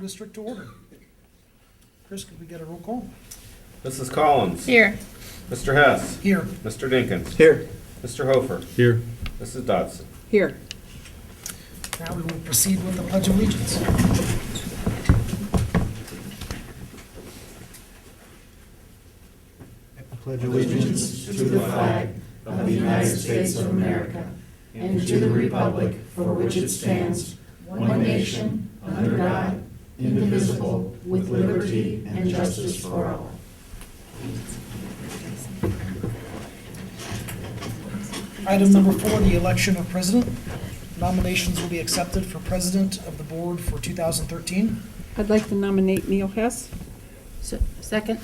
District to order. Chris, could we get a roll call? Mrs. Collins. Here. Mr. Hess. Here. Mr. Dinkins. Here. Mr. Hofer. Here. Mrs. Dodson. Here. Now we will proceed with the Pledge of Allegiance. Pledge allegiance to the flag of the United States of America and to the republic for which it stands, one nation, under God, indivisible, with liberty and justice for all. Item number 4, the election of president. Nominations will be accepted for president of the board for 2013. I'd like to nominate Neil Hess. Second.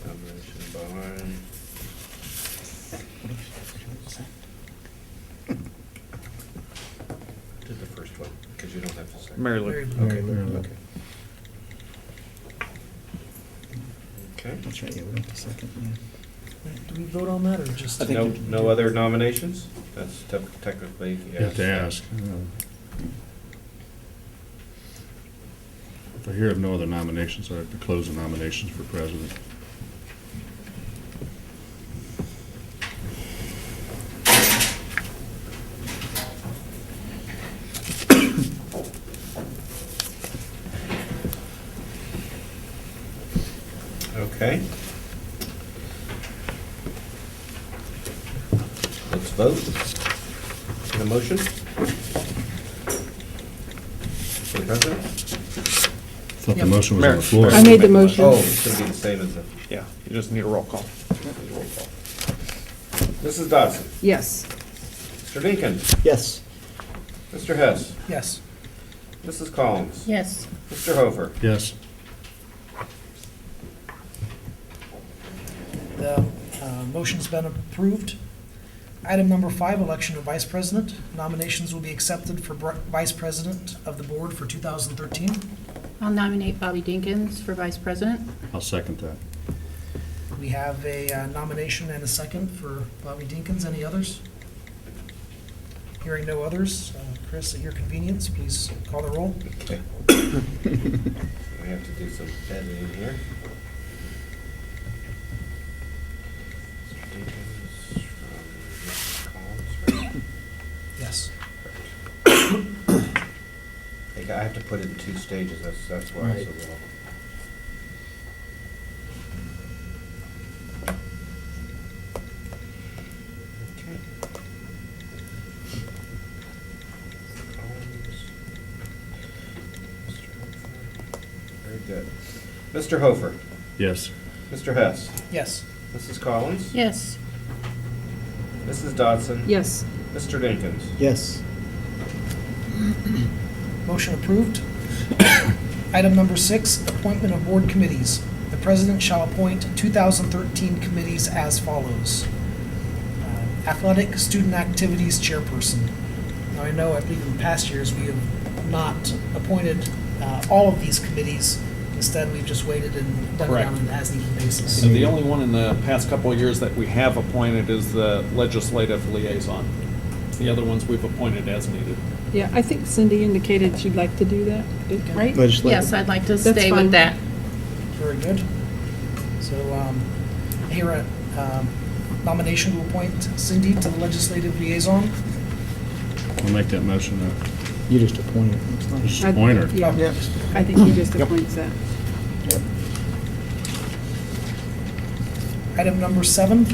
Nomination by did the first one, because you don't have to say. Mary Mary Lou. Lou. Okay. Okay. That's right, yeah, we don't have a second. Do we vote on that or just? I think No other nominations? That's technically, You have to yes. ask. If I hear of no other nominations, I have to close the nominations for president. Okay. Let's vote. Get a motion? For the president? I thought the Yep. motion was on the Mayor. floor. I made the motion. Oh, it's going to be the same as the Yeah, you just need a roll call. roll call. Mrs. Dodson. Yes. Mr. Dinkins. Yes. Mr. Hess. Yes. Mrs. Collins. Yes. Mr. Hofer. Yes. The motion's been approved. Item number 5, election of vice president. Nominations will be accepted for vice president of the board for 2013. I'll nominate Bobby Dinkins for vice president. I'll second that. We have a nomination and a second for Bobby Dinkins. Any others? Hearing no others, Chris, at your convenience, please call the roll. Okay. We have to do some editing here. Mr. Dinkins from Mrs. Collins, right? Yes. I have to put it in 2 stages, that's why it's a little. Okay. Collins. Mr. Hofer. Very good. Mr. Hofer. Yes. Mr. Hess. Yes. Mrs. Collins. Yes. Mrs. Dodson. Yes. Mr. Dinkins. Yes. Motion approved. Item number 6, appointment of board committees. The president shall appoint 2013 committees as follows. Athletic Student Activities Chairperson. Now, I know, I believe in past years, we have not appointed all of these committees. Instead, we've just waited and done it Correct. on an as-needed basis. And the only one in the past couple of years that we have appointed is the legislative liaison. The other ones we've appointed as needed. Yeah, I think Cindy indicated she'd like to do that, right? Legislative. Yes, I'd like to That's stay fine. with that. Very good. So, here at nomination to appoint Cindy to the legislative liaison. I'll make that motion. You just appointed. Just appoint her. Yeah, Yep. I think he just appoints that. Item number 7,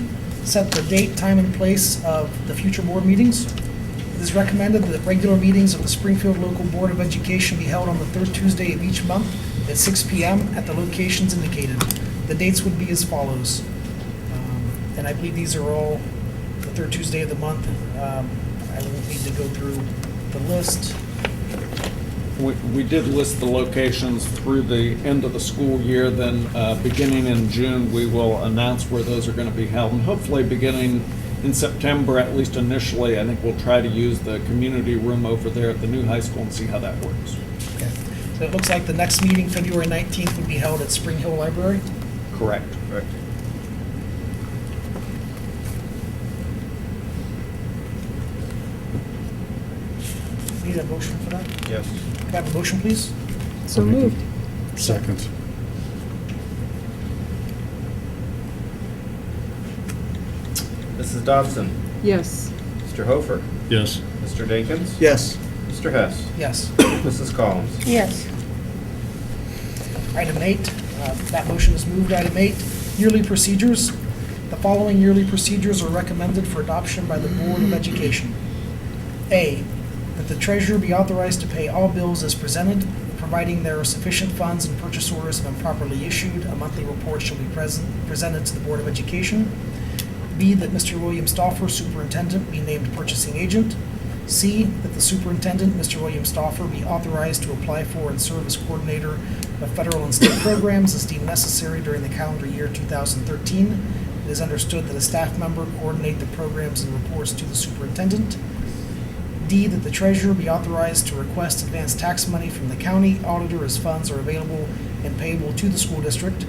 set the date, time, and place of the future board meetings. It is recommended that regular meetings of the Springfield Local Board of Education be held on the 3rd Tuesday of each month at 6 p.m. at the locations indicated. The dates would be as follows. And I believe these are all the 3rd Tuesday of the month. I won't need to go through the list. We did list the locations through the end of the school year, then beginning in June, we will announce where those are going to be held. And hopefully, beginning in September, at least initially, I think we'll try to use the community room over there at the new high school and see how that works. Okay. So it looks like the next meeting, February 19th, would be held at Spring Hill Library. Correct. Correct. Need need a motion for that? Yes. Can I have a motion, please? So moved. Second. Mrs. Dodson? Yes. Mr. Hofer? Yes. Mr. Dinkins? Yes. Mr. Hess? Yes. Mrs. Collins? Yes. Item 8, that motion is moved. Item 8, yearly procedures. The following yearly procedures are recommended for adoption by the Board of Education. A, that the treasurer be authorized to pay all bills as presented, providing there are sufficient funds and purchase orders have been properly issued. A monthly report shall be presented to the Board of Education. B, that Mr. William Stauffer, Superintendent, be named purchasing agent. C, that the Superintendent, Mr. William Stauffer, be authorized to apply for and serve as coordinator of federal and state programs as deemed necessary during the calendar year 2013. It is understood that a staff member coordinate the programs and reports to the superintendent. D, that the treasurer be authorized to request advanced tax money from the county auditor as funds are available and payable to the school district.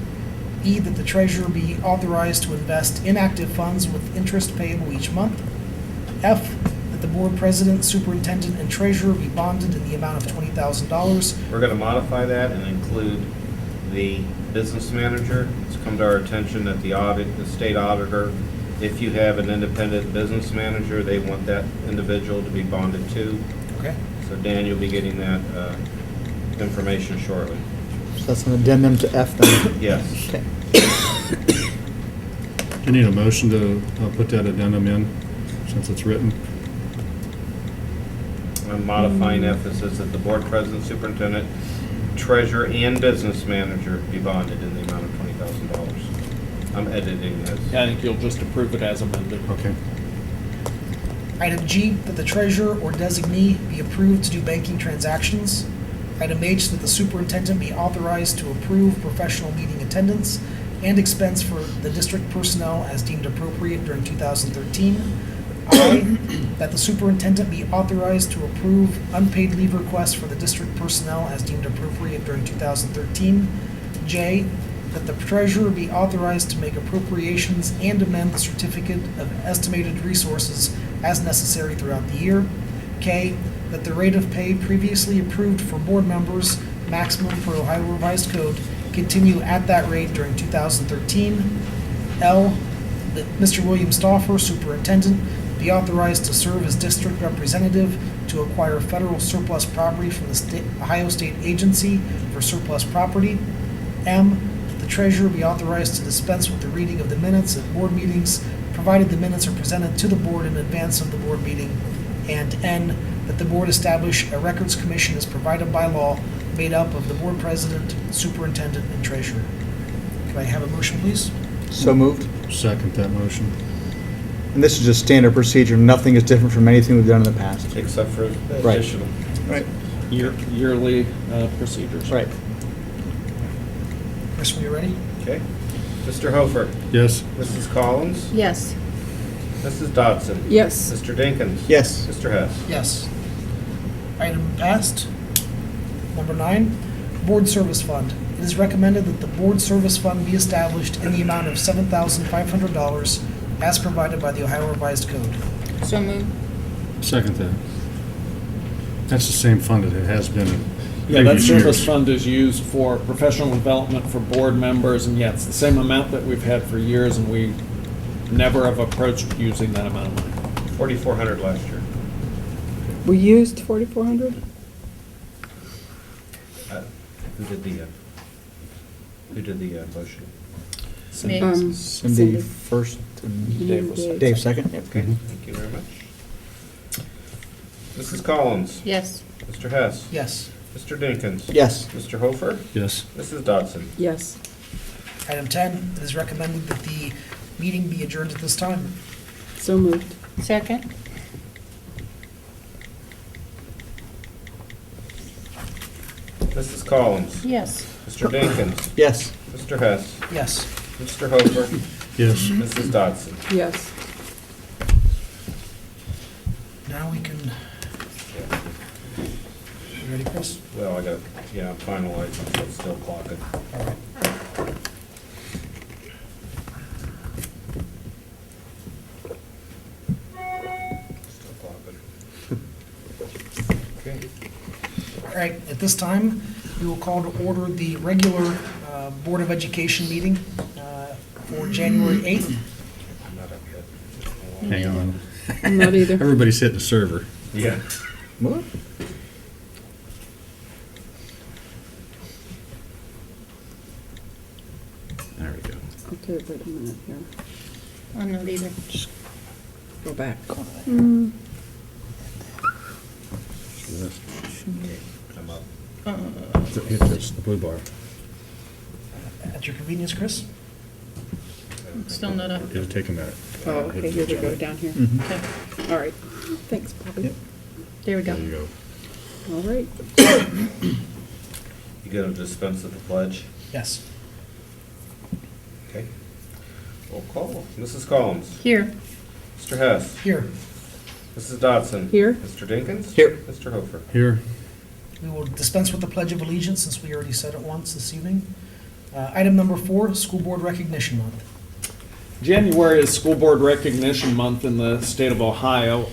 E, that the treasurer be authorized to invest inactive funds with interest payable each month. F, that the board president, superintendent, and treasurer be bonded in the amount of $20,000. We're going to modify that and include the business manager. It's come to our attention that the state auditor, if you have an independent business manager, they want that individual to be bonded too. Okay. So Dan, you'll be getting that information shortly. So that's an addendum to F then? Yes. Okay. You need a motion to put that addendum in, since it's written. I'm modifying F. It says that the board president, superintendent, treasurer, and business manager be bonded in the amount of $20,000. I'm editing this. I think you'll just approve it as amended. Okay. Item G, that the treasurer or designee be approved to do banking transactions. Item H, that the superintendent be authorized to approve professional meeting attendance and expense for the district personnel as deemed appropriate during 2013. I, that the superintendent be authorized to approve unpaid leave requests for the district personnel as deemed appropriate during 2013. J, that the treasurer be authorized to make appropriations and amend the certificate of estimated resources as necessary throughout the year. K, that the rate of pay previously approved for board members, maximum per Ohio Revised Code, continue at that rate during 2013. L, that Mr. William Stauffer, Superintendent, be authorized to serve as district representative to acquire federal surplus property from the Ohio State Agency for Surplus Property. M, that the treasurer be authorized to dispense with the reading of the minutes at board meetings, provided the minutes are presented to the board in advance of the board meeting. And N, that the board establish a records commission as provided by law, made up of the board president, superintendent, and treasurer. Can I have a motion, please? So moved. Second that motion. And this is just standard procedure. Nothing is different from anything we've done in the past. Except for Right. additional. Right. Yearly procedures. Right. Chris, when you're ready? Okay. Mr. Hofer? Yes. Mrs. Collins? Yes. Mrs. Dodson? Yes. Mr. Dinkins? Yes. Mr. Hess? Yes. Item passed. Number 9, Board Service Fund. It is recommended that the Board Service Fund be established in the amount of $7,500 as provided by the Ohio Revised Code. So moved. Second that. That's the same fund that it has been in Yeah, that previous service years. fund is used for professional development for board members, and yeah, it's the same amount that we've had for years, and we never have approached using that amount of money. $4,400 last year. We used 4,400? Who did the motion? Me. Cindy Cindy. first and Dave was second. Dave second. Yep. Okay, thank you very much. Mrs. Collins? Yes. Mr. Hess? Yes. Mr. Dinkins? Yes. Mr. Hofer? Yes. Mrs. Dodson? Yes. Item 10, it is recommended that the meeting be adjourned at this time. So moved. Second? Mrs. Collins? Yes. Mr. Dinkins? Yes. Mr. Hess? Yes. Mr. Hofer? Yes. Mrs. Dodson? Yes. Now we can, you ready, Chris? Well, I'm finalizing, so it's still clocking. All right. Still clocking. Okay. All right, at this time, we will call to order the regular Board of Education meeting for January 8th. I'm not up yet. Hang on. I'm not either. Everybody's hitting the server. Yeah. What? There we go. Okay, wait a minute here. I'm not either. Go back. See this? I'm up. Hit this, the blue bar. At your convenience, Chris? Still not up. It'll take a minute. Oh, okay, here we go, down here. Mhm. Okay, all right. Thanks, Bobby. Yep. There we There go. you go. All right. You gonna dispense with the pledge? Yes. Okay. Roll call. Mrs. Collins? Here. Mr. Hess? Here, Mrs. Dodson? Here. Mr. Dinkins? Here. Mr. Hofer? Here, we will dispense with the Pledge of Allegiance since we already said it once this evening. Item number 4, School Board Recognition Month. January is School Board Recognition Month in the state of Ohio.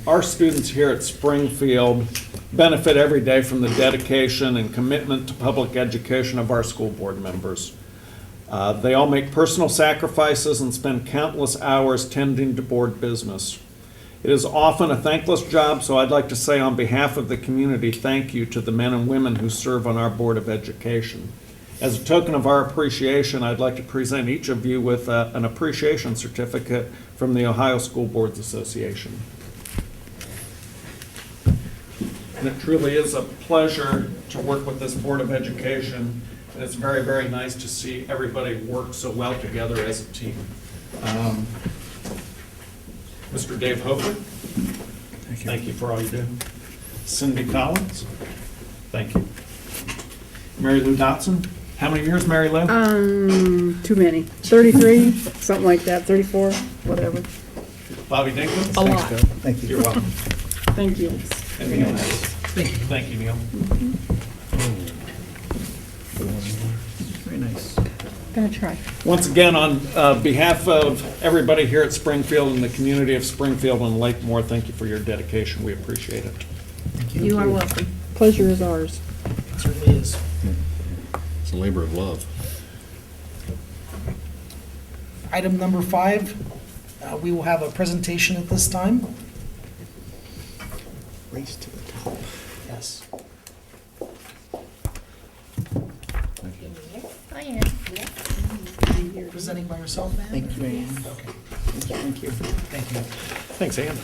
Our students here at Springfield benefit every day from the dedication and commitment to public education of our school board members. They all make personal sacrifices and spend countless hours tending to board business. It is often a thankless job, so I'd like to say on behalf of the community, thank you to the men and women who serve on our Board of Education. As a token of our appreciation, I'd like to present each of you with an appreciation certificate from the Ohio School Boards Association. And it truly is a pleasure to work with this Board of Education, and it's very, very nice to see everybody work so well together as a team. Mr. Dave Hofer, thank you for all you do. Cindy Collins, thank you. Mary Lou Dotson, how many years, Mary Lou? Too many. 33, something like that, 34, whatever. Bobby Dinkins? A lot. Thank you. You're welcome. Thank you. And Neil Hess. Thank you, Neil. Very nice. Gonna try. Once again, on behalf of everybody here at Springfield and the community of Springfield and Lakemore, thank you for your dedication. We appreciate it. You are welcome. Pleasure is ours. It certainly is. it's a labor of love. Item number 5, we will have a presentation at this time. Race to the top. Yes. I am. Presenting by yourself, ma'am? Thank you, Ann. Okay, Thank you. thank you. Thanks, Ann.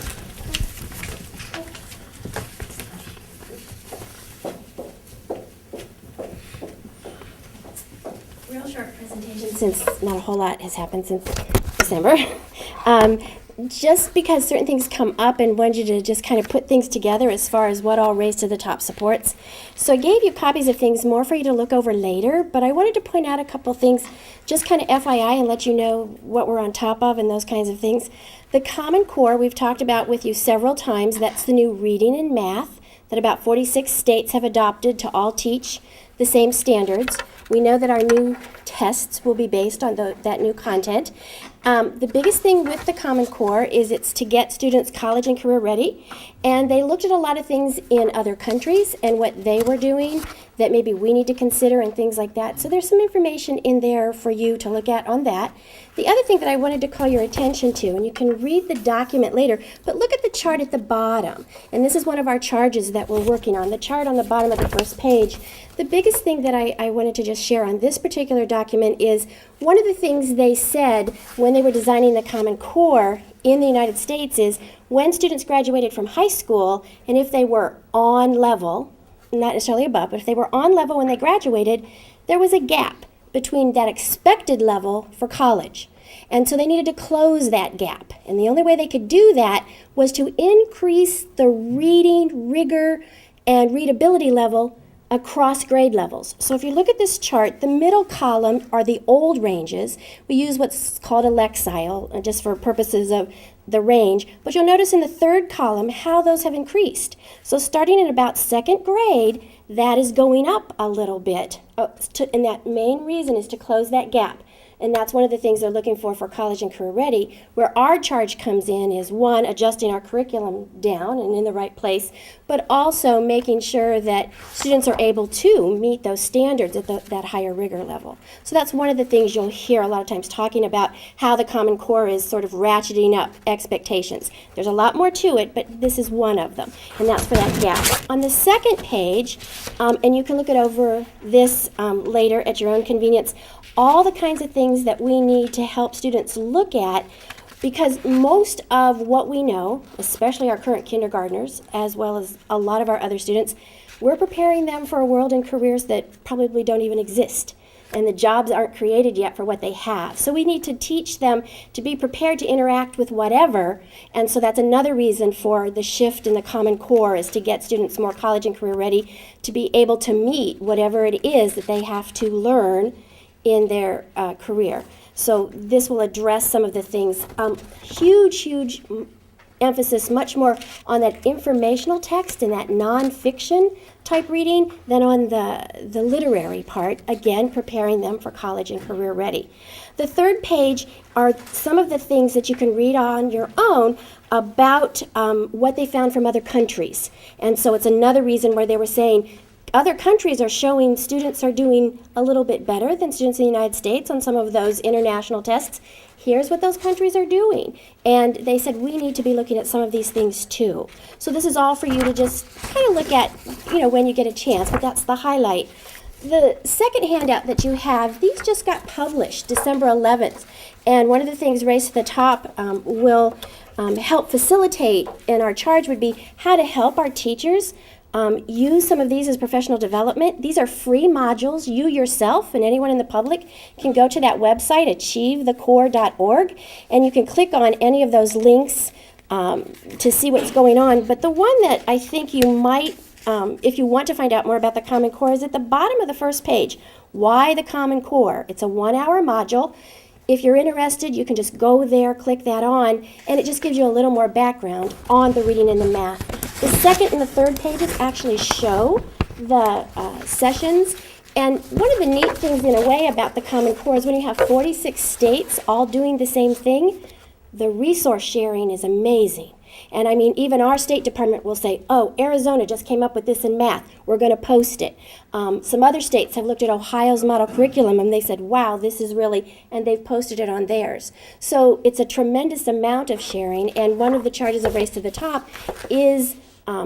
Real short presentation since not a whole lot has happened since December. Just because certain things come up and wanted you to just kind of put things together as far as what all Raise to the Top supports. So I gave you copies of things more for you to look over later, but I wanted to point out a couple things just kind of FYI and let you know what we're on top of and those kinds of things. The Common Core we've talked about with you several times. That's the new reading and math that about 46 states have adopted to all teach the same standards. We know that our new tests will be based on that new content. The biggest thing with the Common Core is it's to get students college and career ready. And they looked at a lot of things in other countries and what they were doing that maybe we need to consider and things like that. So there's some information in there for you to look at on that. The other thing that I wanted to call your attention to, and you can read the document later, but look at the chart at the bottom. And this is one of our charges that we're working on, the chart on the bottom of the first page. The biggest thing that I wanted to just share on this particular document is one of the things they said when they were designing the Common Core in the United States is when students graduated from high school, and if they were on level, not necessarily above, but if they were on level when they graduated, there was a gap between that expected level for college. And so they needed to close that gap. And the only way they could do that was to increase the reading rigor and readability level across grade levels. So if you look at this chart, the middle column are the old ranges. We use what's called a lexile, just for purposes of the range, but you'll notice in the third column how those have increased. So starting in about second grade, that is going up a little bit. And that main reason is to close that gap. And that's one of the things they're looking for College and Career Ready. Where our charge comes in is, one, adjusting our curriculum down and in the right place, but also making sure that students are able to meet those standards at that higher rigor level. So that's one of the things you'll hear a lot of times talking about, how the Common Core is sort of ratcheting up expectations. There's a lot more to it, but this is one of them, and that's for that gap. On the second page, and you can look it over this later at your own convenience, all the kinds of things that we need to help students look at, because most of what we know, especially our current kindergartners, as well as a lot of our other students, we're preparing them for a world and careers that probably don't even exist. And the jobs aren't created yet for what they have. So we need to teach them to be prepared to interact with whatever. And so that's another reason for the shift in the Common Core, is to get students more college and career ready to be able to meet whatever it is that they have to learn in their career. So this will address some of the things. Huge emphasis, much more on that informational text and that nonfiction type reading than on the literary part, again, preparing them for college and career ready. The third page are some of the things that you can read on your own about what they found from other countries. And so it's another reason where they were saying other countries are showing students are doing a little bit better than students in the United States on some of those international tests. Here's what those countries are doing. And they said we need to be looking at some of these things too. So this is all for you to just kind of look at, when you get a chance, but that's the highlight. The second handout that you have, these just got published December 11th. And one of the things Race to the Top will help facilitate, and our charge would be how to help our teachers use some of these as professional development. These are free modules. You yourself and anyone in the public can go to that website, achievethecore.org, and you can click on any of those links to see what's going on. But the one that I think you might, if you want to find out more about the Common Core, is at the bottom of the first page. Why the Common Core? It's a 1-hour module. If you're interested, you can just go there, click that on, and it just gives you a little more background on the reading and the math. The second and the third pages actually show the sessions. And one of the neat things in a way about the Common Core is when you have 46 states all doing the same thing, the resource sharing is amazing. And I mean, even our State Department will say, oh, Arizona just came up with this in math. We're going to post it. Some other states have looked at Ohio's model curriculum and they said, wow, this is really, and they've posted it on theirs. So it's a tremendous amount of sharing. And one of the charges of Race to the Top is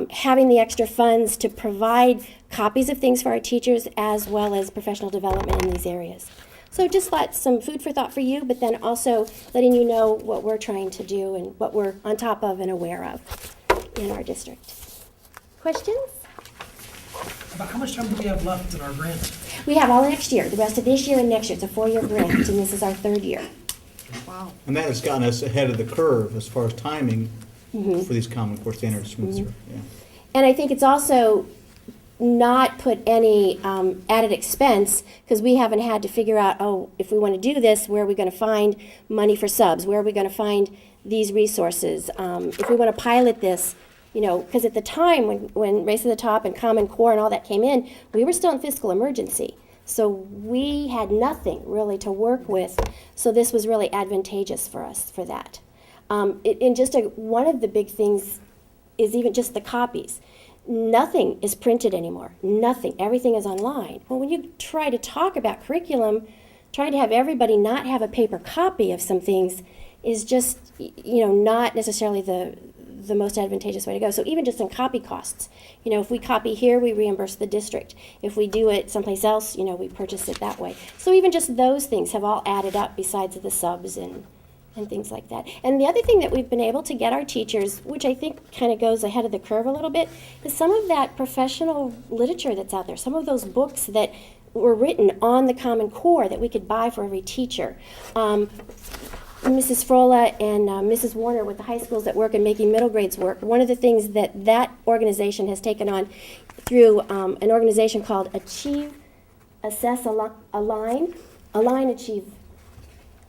having the extra funds to provide copies of things for our teachers as well as professional development in these areas. So just some food for thought for you, but then also letting you know what we're trying to do and what we're on top of and aware of in our district. Questions? About how much time do we have left in our grant? We have all next year, the rest of this year and next year. It's a 4-year grant, and this is our 3rd year. Wow. And that has gotten us ahead of the curve as far as timing for these Common Core standards to move through. Yeah. And I think it's also not put any added expense, because we haven't had to figure out, oh, if we want to do this, where are we going to find money for subs? Where are we going to find these resources? If we want to pilot this, because at the time when Race to the Top and Common Core and all that came in, we were still in fiscal emergency. So we had nothing really to work with. So this was really advantageous for us for that. One of the big things is even just the copies. Nothing is printed anymore. Nothing. Everything is online. Well, when you try to talk about curriculum, trying to have everybody not have a paper copy of some things is just, not necessarily the most advantageous way to go. So even just in copy costs, if we copy here, we reimburse the district. If we do it someplace else, we purchase it that way. So even just those things have all added up besides the subs and things like that. And the other thing that we've been able to get our teachers, which I think kind of goes ahead of the curve a little bit, is some of that professional literature that's out there, some of those books that were written on the Common Core that we could buy for every teacher. Mrs. Frola and Mrs. Warner with the high schools that work and making middle grades work, one of the things that organization has taken on through an organization called Achieve, Assess, Align, Achieve,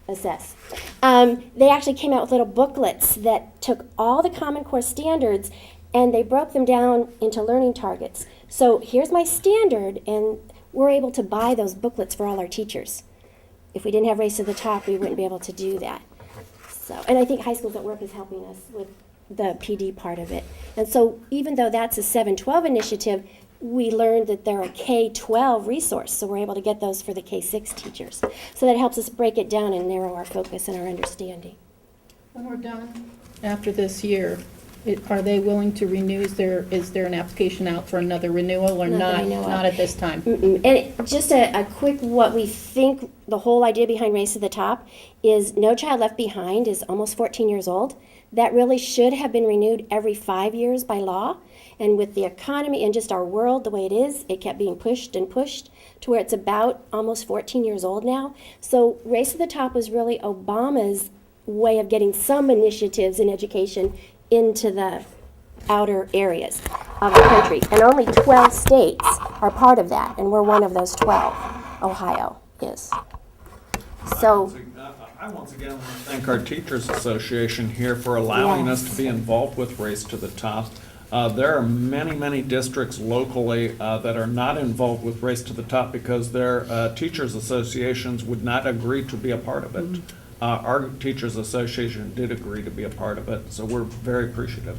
Assess. They actually came out with little booklets that took all the Common Core standards and they broke them down into learning targets. So here's my standard, and we're able to buy those booklets for all our teachers. If we didn't have Race to the Top, we wouldn't be able to do that. So, and I think High Schools at Work is helping us with the PD part of it. And so even though that's a 7-12 initiative, we learned that they're a K-12 resource, so we're able to get those for the K-6 teachers. So that helps us break it down and narrow our focus and our understanding. When we're done after this year, are they willing to renew? Is there an application out for another renewal or Not that I not? know of. Not at this time? Mm-mm. And just a quick, what we think the whole idea behind Race to the Top is No Child Left Behind is almost 14 years old. That really should have been renewed every 5 years by law. And with the economy and just our world the way it is, it kept being pushed and pushed to where it's about almost 14 years old now. So Race to the Top was really Obama's way of getting some initiatives in education into the outer areas of the country. And only 12 states are part of that, and we're one of those 12. Ohio is. So, I once again want to thank our Teachers Association here for allowing us Yes. to be involved with Race to the Top. There are many districts locally that are not involved with Race to the Top because their teachers' associations would not agree to be a part of it. Our Teachers Association did agree to be a part of it, so we're very appreciative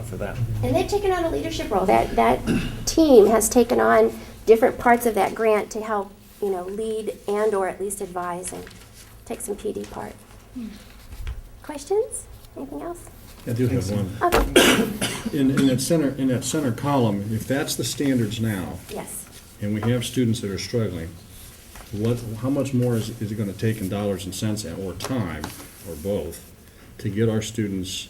for that. and they've taken on a leadership role. That team has taken on different parts of that grant to help, lead and or at least advise and take some PD part. Questions? Anything else? I do have one. Okay. In that center column, if that's the standards now, Yes. and we have students that are struggling, how much more is it gonna take in dollars and cents or time, or both, to get our students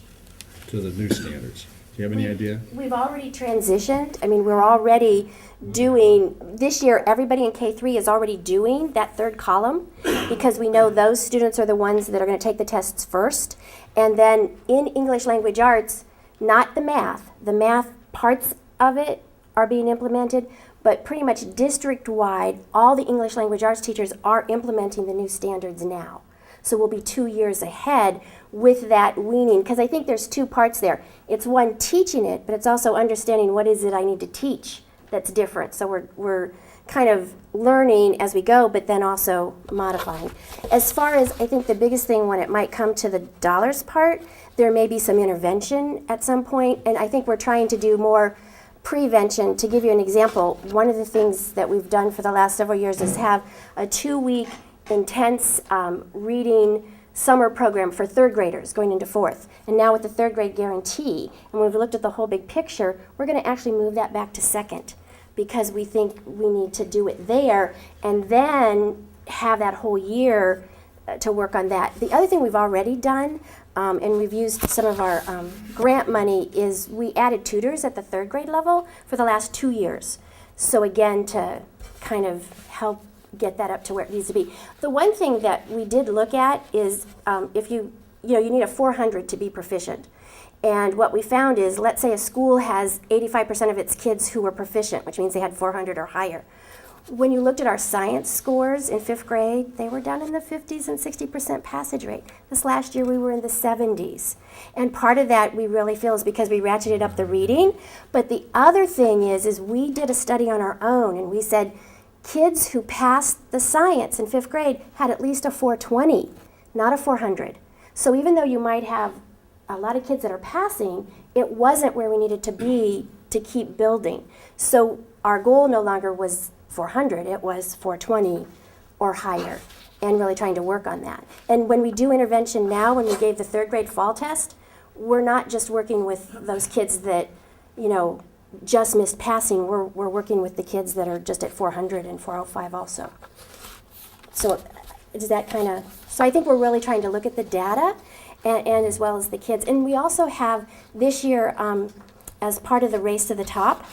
to the new standards? Do you have any idea? We've already transitioned. I mean, we're already doing, this year, everybody in K-3 is already doing that third column because we know those students are the ones that are going to take the tests first. And then in English Language Arts, not the math parts of it are being implemented, but pretty much district-wide, all the English Language Arts teachers are implementing the new standards now. So we'll be 2 years ahead with that weaning, because I think there's two parts there. It's one, teaching it, but it's also understanding what is it I need to teach that's different. So we're kind of learning as we go, but then also modifying. As far as, I think the biggest thing when it might come to the dollars part, there may be some intervention at some point, and I think we're trying to do more prevention. To give you an example, one of the things that we've done for the last several years is have a 2-week intense reading summer program for third graders going into fourth. And now with the third grade guarantee, and we've looked at the whole big picture, we're going to actually move that back to second because we think we need to do it there and then have that whole year to work on that. The other thing we've already done, and we've used some of our grant money, is we added tutors at the third grade level for the last 2 years. So again, to kind of help get that up to where it needs to be. The one thing that we did look at is if you need a 400 to be proficient. And what we found is, let's say a school has 85% of its kids who were proficient, which means they had 400 or higher. When you looked at our science scores in 5th grade, they were down in the 50s and 60% passage rate. This last year we were in the 70s. And part of that we really feel is because we ratcheted up the reading. But the other thing is we did a study on our own and we said, kids who passed the science in 5th grade had at least a 420, not a 400. So even though you might have a lot of kids that are passing, it wasn't where we needed to be to keep building. So our goal no longer was 400, it was 420 or higher, and really trying to work on that. And when we do intervention now, when we gave the 3rd grade fall test, we're not just working with those kids that, just missed passing. We're working with the kids that are just at 400 and 405 also. So is that kind of, so I think we're really trying to look at the data and as well as the kids. And we also have this year, as part of the Race to the Top,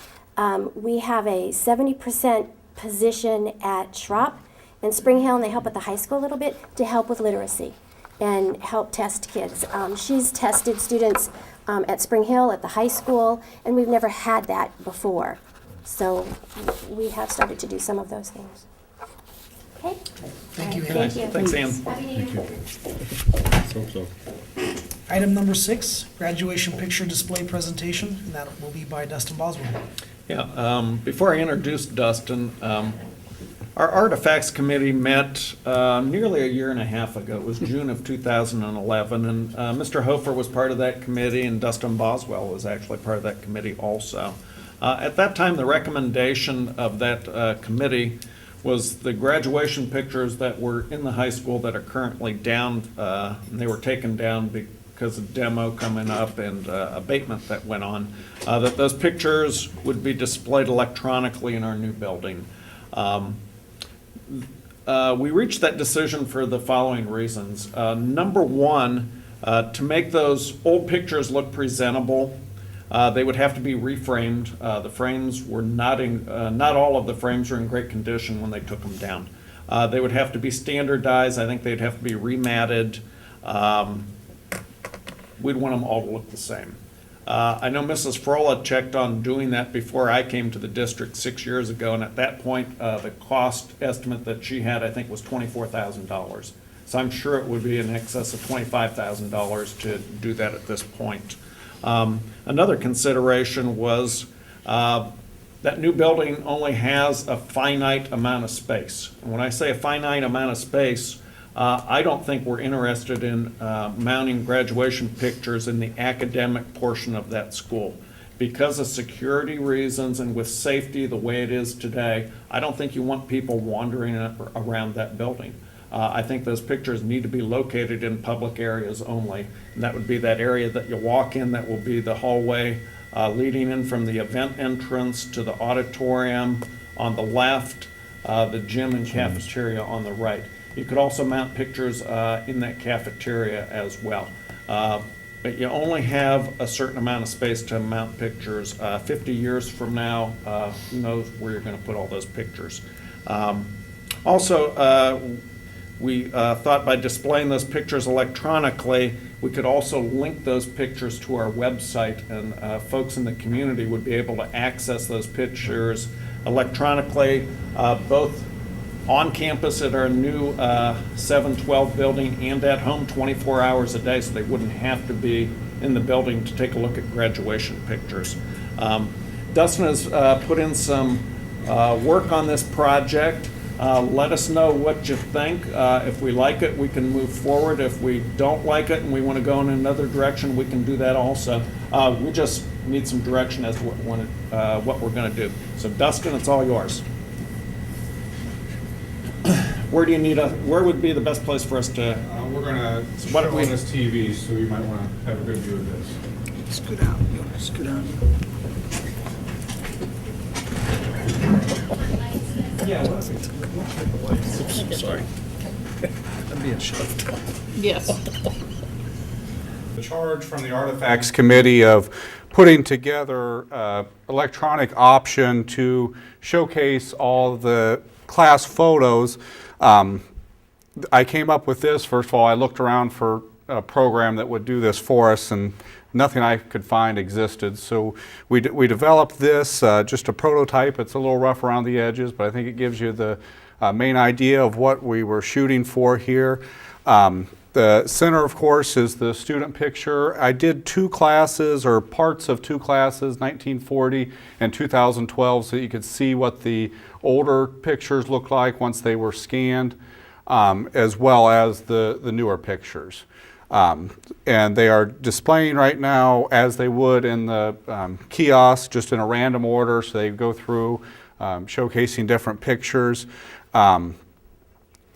we have a 70% position at Schropp and Spring Hill, and they help at the high school a little bit to help with literacy and help test kids. She's tested students at Spring Hill, at the high school, and we've never had that before. So we have started to do some of those things. Okay? Thank you, All Ann. right, thank you. Thanks, Ann. Happy New Year. Let's hope so. Item number 6, graduation picture display presentation, and that will be by Dustin Boswell. Yeah, before I introduce Dustin, Our Artifacts Committee met nearly a year and a half ago. It was June of 2011, and Mr. Hofer was part of that committee, and Dustin Boswell was actually part of that committee also. At that time, the recommendation of that committee was the graduation pictures that were in the high school that are currently down, and they were taken down because of demo coming up and abatement that went on, that those pictures would be displayed electronically in our new building. We reached that decision for the following reasons. Number one, to make those old pictures look presentable, they would have to be reframed. The frames were not all of the frames were in great condition when they took them down. They would have to be standardized. I think they'd have to be rematted. We'd want them all to look the same. I know Mrs. Frola checked on doing that before I came to the district 6 years ago, and at that point, the cost estimate that she had, I think, was $24,000. So I'm sure it would be in excess of $25,000 to do that at this point. Another consideration was that new building only has a finite amount of space. And when I say a finite amount of space, I don't think we're interested in mounting graduation pictures in the academic portion of that school. Because of security reasons and with safety the way it is today, I don't think you want people wandering around that building. I think those pictures need to be located in public areas only. And that would be that area that you walk in, that will be the hallway leading in from the event entrance to the auditorium on the left, the gym and cafeteria on the right. You could also mount pictures in that cafeteria as well. But you only have a certain amount of space to mount pictures. 50 years from now, who knows where you're going to put all those pictures. We thought by displaying those pictures electronically, we could also link those pictures to our website, and folks in the community would be able to access those pictures electronically, both on campus at our new 712 building and at home 24 hours a day, so they wouldn't have to be in the building to take a look at graduation pictures. Dustin has put in some work on this project. Let us know what you think. If we like it, we can move forward. If we don't like it and we want to go in another direction, we can do that also. We just need some direction as to what we're going to do. So Dustin, it's all yours. Where would be the best place for us to? We're going to What show do we- on this TV, so you might want to have a good view of this. Scoot out, you wanna scoot out. Sorry. I'm being shoved. Yes. The charge from the Artifacts Committee of putting together electronic option to showcase all the class photos. I came up with this. First of all, I looked around for a program that would do this for us, and nothing I could find existed. So we developed this, just a prototype. It's a little rough around the edges, but I think it gives you the main idea of what we were shooting for here. The center, of course, is the student picture. I did two classes, or parts of two classes, 1940 and 2012, so you could see what the older pictures looked like once they were scanned, as well as the newer pictures. And they are displaying right now as they would in the kiosk, just in a random order, so they go through showcasing different pictures.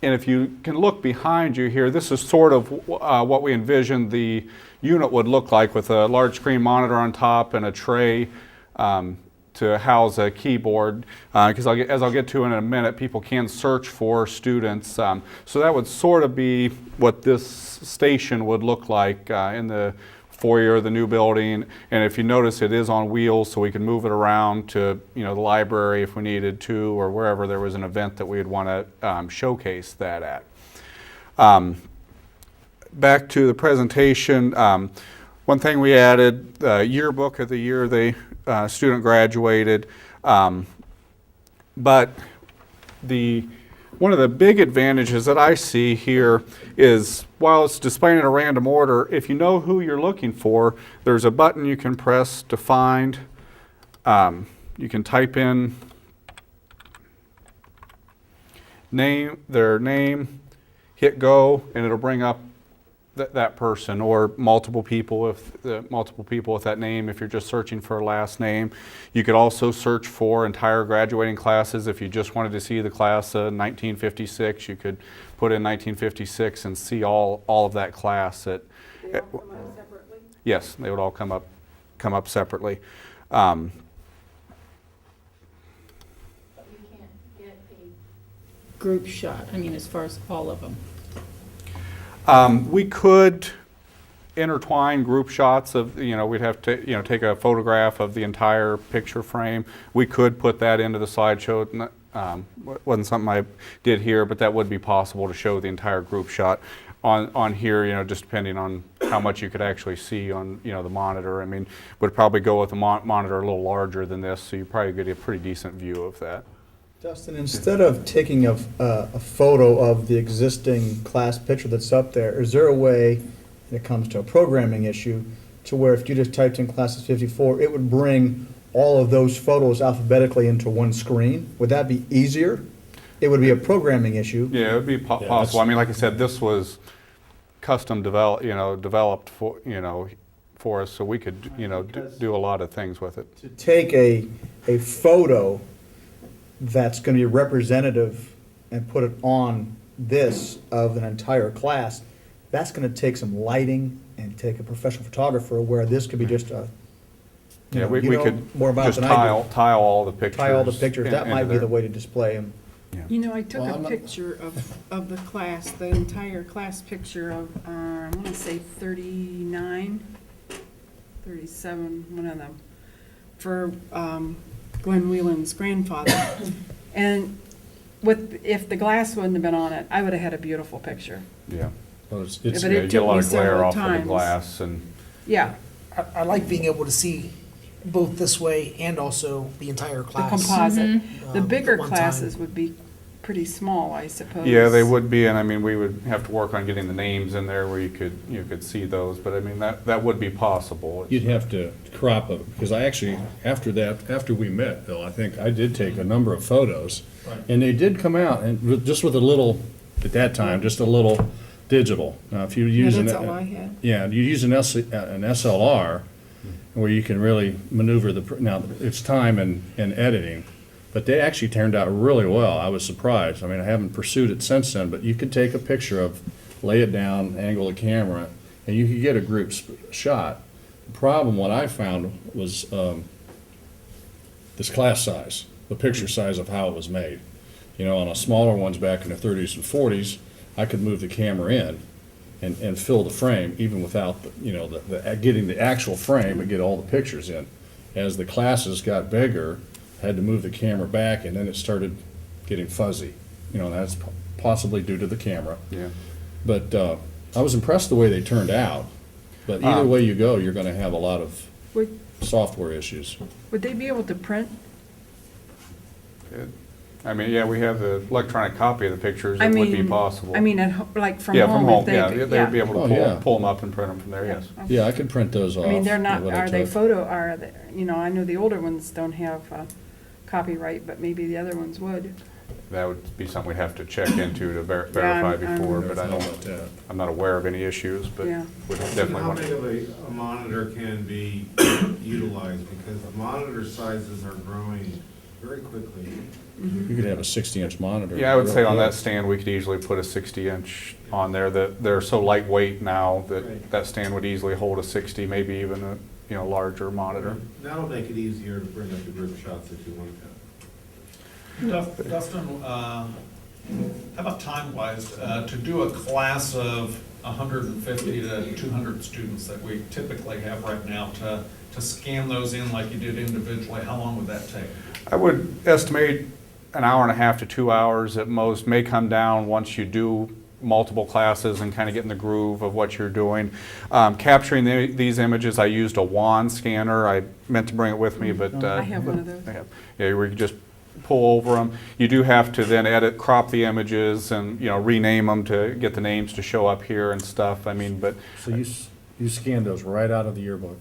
And if you can look behind you here, this is sort of what we envisioned the unit would look like, with a large screen monitor on top and a tray to house a keyboard. Because as I'll get to in a minute, people can search for students. So that would sort of be what this station would look like in the foyer of the new building. And if you notice, it is on wheels, so we can move it around to the library if we needed to, or wherever there was an event that we'd want to showcase that at. Back to the presentation, one thing we added, the yearbook of the year the student graduated, but one of the big advantages that I see here is, while it's displaying in a random order, if you know who you're looking for, there's a button you can press to find. You can type in their name, hit go, and it'll bring up that person, or multiple people with that name if you're just searching for a last name. You could also search for entire graduating classes. If you just wanted to see the class of 1956, you could put in 1956 and see all of that class. Yes, they would all come up separately. But you can't get a group shot, I mean, as far as all of them. We could intertwine group shots of, we'd have to, take a photograph of the entire picture frame. We could put that into the slideshow. Wasn't something I did here, but that would be possible to show the entire group shot on here, just depending on how much you could actually see on, the monitor. I mean, would probably go with a monitor a little larger than this, so you probably get a pretty decent view of that. Dustin, instead of taking a photo of the existing class picture that's up there, is there a way, when it comes to a programming issue, to where if you just typed in classes 54, it would bring all of those photos alphabetically into one screen? Would that be easier? It would be a programming issue. Yeah, it would be possible. I mean, like I said, this was custom developed for, for us, so we could, do a lot of things with it. To take a photo that's going to be representative and put it on this of an entire class, that's going to take some lighting and take a professional photographer, where this could be just a, Yeah, we could more about just than I do. tile all the pictures. Tie all the pictures. That might into be the there. way to display them. You know, I took Well, a I'm not- picture of the class, the entire class picture of, I want to say 39, 37, one of them, for Glenn Whelan's grandfather. And if the glass wouldn't have been on it, I would have had a beautiful picture. Yeah. Well, it's, But Yeah, it you get a took lot me of glare several off of the times. glass, and Yeah, I like being able to see both this way and also the entire the class. composite. The at bigger one time. classes would be pretty small, I suppose. yeah, they would be, and I mean, we would have to work on getting the names in there where you could see those, but I mean, that would be possible. you'd have to crop it, because I actually, after we met, Bill, I think I did take a number of photos. And they did come out, and just with a little, at that time, just a little digital. Now, if you Yeah, use that's all I had. Yeah, you use an SLR, where you can really maneuver now, it's time and editing, but they actually turned out really well. I was surprised. I mean, I haven't pursued it since then, but you could take a picture of, lay it down, angle the camera, and you could get a group shot. The problem, what I found, was this class size, the picture size of how it was made. On a smaller ones back in the 30s and 40s, I could move the camera in and fill the frame, even without, getting the actual frame and get all the pictures in. As the classes got bigger, I had to move the camera back, and then it started getting fuzzy. That's possibly due to the camera. Yeah. But I was impressed the way they turned out. But either way you go, you're gonna have a lot of Would, software issues. would they be able to print? I mean, yeah, we have the electronic copy of the pictures. I It would be mean, possible. I mean, like from Yeah, home? from if home, they yeah. could- They would be able Oh, to yeah. pull them up and print them from there, yes. Okay. Yeah, I could print those off. I mean, they're not, what I are they took. I know the older ones don't have copyright, but maybe the other ones would. That would be something we'd have to check into to verify I'm- before, I'm- but I Know don't, about that. I'm not aware of any issues, but Yeah. would definitely How want big to. of a monitor can be utilized? Because the monitor sizes are growing very quickly. You could have a 60-inch monitor. Yeah, I would say on Yeah. that stand, we could easily put a 60-inch on there. They're so lightweight now that Right. that stand would easily hold a 60, maybe even a larger monitor. That'll make it easier to bring up the group shots if you want to. Dustin, how about time-wise, to do a class of 150 to 200 students that we typically have right now, to scan those in like you did individually, how long would that take? I would estimate an hour and a half to 2 hours at most. May come down once you do multiple classes and kind of get in the groove of what you're doing. Capturing these images, I used a WAN scanner. I meant to bring it with me, but I have one of those. yeah, where you can just pull over them. You do have to then crop the images and rename them to get the names to show up here and stuff. I mean, but So you scanned those right out of the yearbook?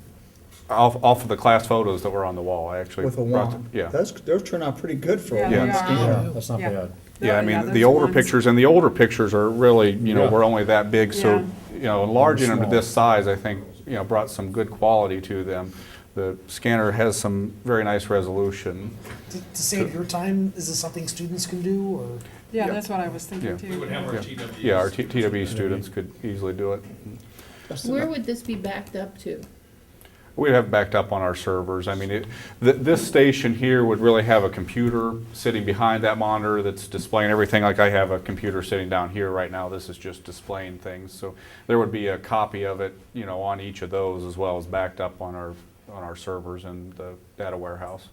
off of the class photos that were on the wall. I actually With a brought wand. Yeah. Those turn out pretty good for Yeah, a they wand are. scan. Yeah, that's not Yeah. bad. Yeah, I mean, those the older ones- pictures, and the older pictures are really, Yeah. we're only that big, so, enlarging them to Small. this size, I think, brought some good quality to them. The scanner has some very nice resolution. To save your time, is this something students can do, or? Yeah, Yeah. that's what I was thinking Yeah. too. We would have our Yeah. TWs. Yeah, our TW students could easily do it. Where would this be backed up to? We'd have backed up on our servers. I mean, this station here would really have a computer sitting behind that monitor that's displaying everything, like I have a computer sitting down here right now. This is just displaying things. So there would be a copy of it, on each of those, as well as backed up on our servers in the data warehouse.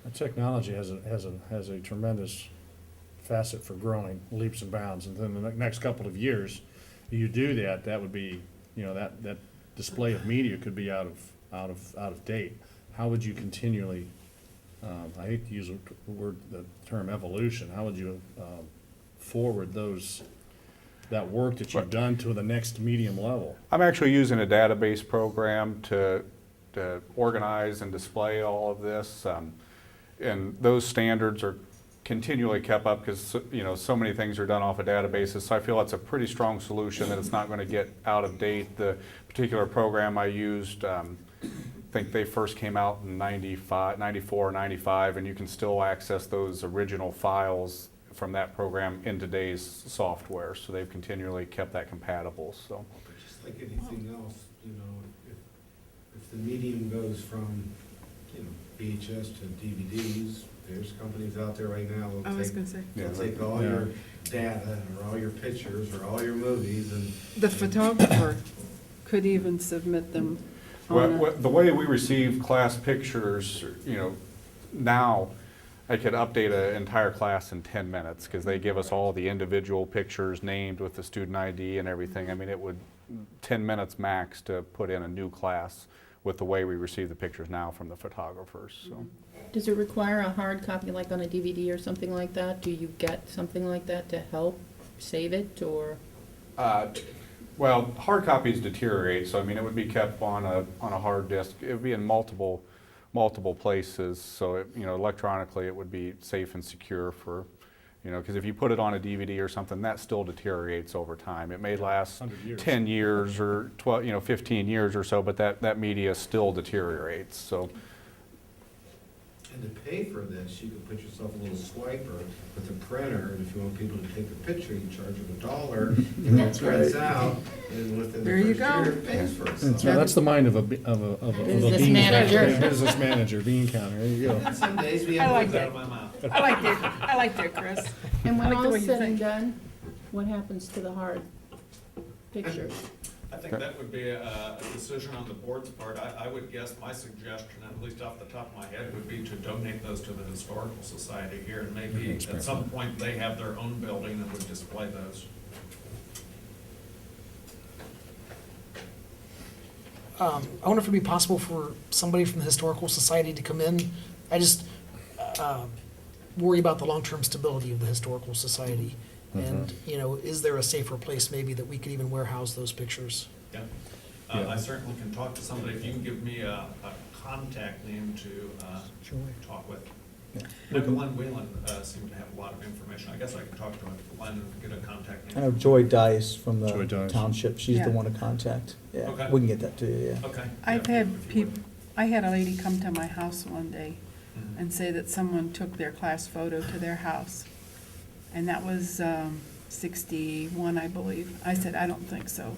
And technology has a tremendous facet for growing leaps and bounds, and then the next couple of years, you do that would be, that display of media could be out of date. How would you continually, I hate to use the term evolution, how would you forward that work that you've done to the next medium level? I'm actually using a database program to organize and display all of this. And those standards are continually kept up because, so many things are done off of databases. So I feel that's a pretty strong solution, that it's not going to get out of date. The particular program I used, I think they first came out in 94, 95, and you can still access those original files from that program in today's software. So they've continually kept that compatible, so. But just like anything else, if the medium goes from, VHS to DVDs, there's companies out there right now I that'll was take, gonna say. they'll take all Yeah. your data or all your pictures or all your movies and. The photographer could even submit them on a. The way we receive class pictures, now I could update an entire class in 10 minutes because they give us all the individual pictures named with the student ID and everything. I mean, it would, 10 minutes max to put in a new class with the way we receive the pictures now from the photographers, so. Does it require a hard copy, like on a DVD or something like that? Do you get something like that to help save it, or? Well, hard copies deteriorate, so I mean, it would be kept on a hard disk. It would be in multiple places, so electronically it would be safe and secure for, because if you put it on a DVD or something, that still deteriorates over time. It may last 100 years. 10 years or 12, 15 years or so, but that media still deteriorates, so. And to pay for this, you could put yourself a little swiper with a printer, and if you want people to take a picture, you charge them $1, and it prints out, and within There you the first go. year, it pays for So itself. that's the mind of a Business bean manager. counter. Business manager, bean counter, there you go. Some days we I have. like to- that. I like that, Chris. And I when like the all's way you said and think. done, what happens to the hard pictures? I think that would be a decision on the board's part. I would guess my suggestion, at least off the top of my head, would be to donate those to the Historical Society here, and maybe at some point they have their own building that would display those. I wonder if it'd be possible for somebody from the Historical Society to come in. I just worry about the long-term stability of the Historical Society. And, is there a safer place maybe that we could even warehouse those pictures? Yeah. I certainly can talk to somebody. If you can give me a contact name to talk with. Glenn Whelan seemed to have a lot of information. I guess I can talk to Glenn and get a contact name. I have Joy Dice from Joy the Dice. township, she's Yeah. the one to contact. Yeah, Okay. we can get that to you, yeah. Okay. I've Yeah, had if you would. people, I had a lady come to my house one day Mhm. and say that someone took their class photo to their house. And that was 61, I believe. I said, I don't think so.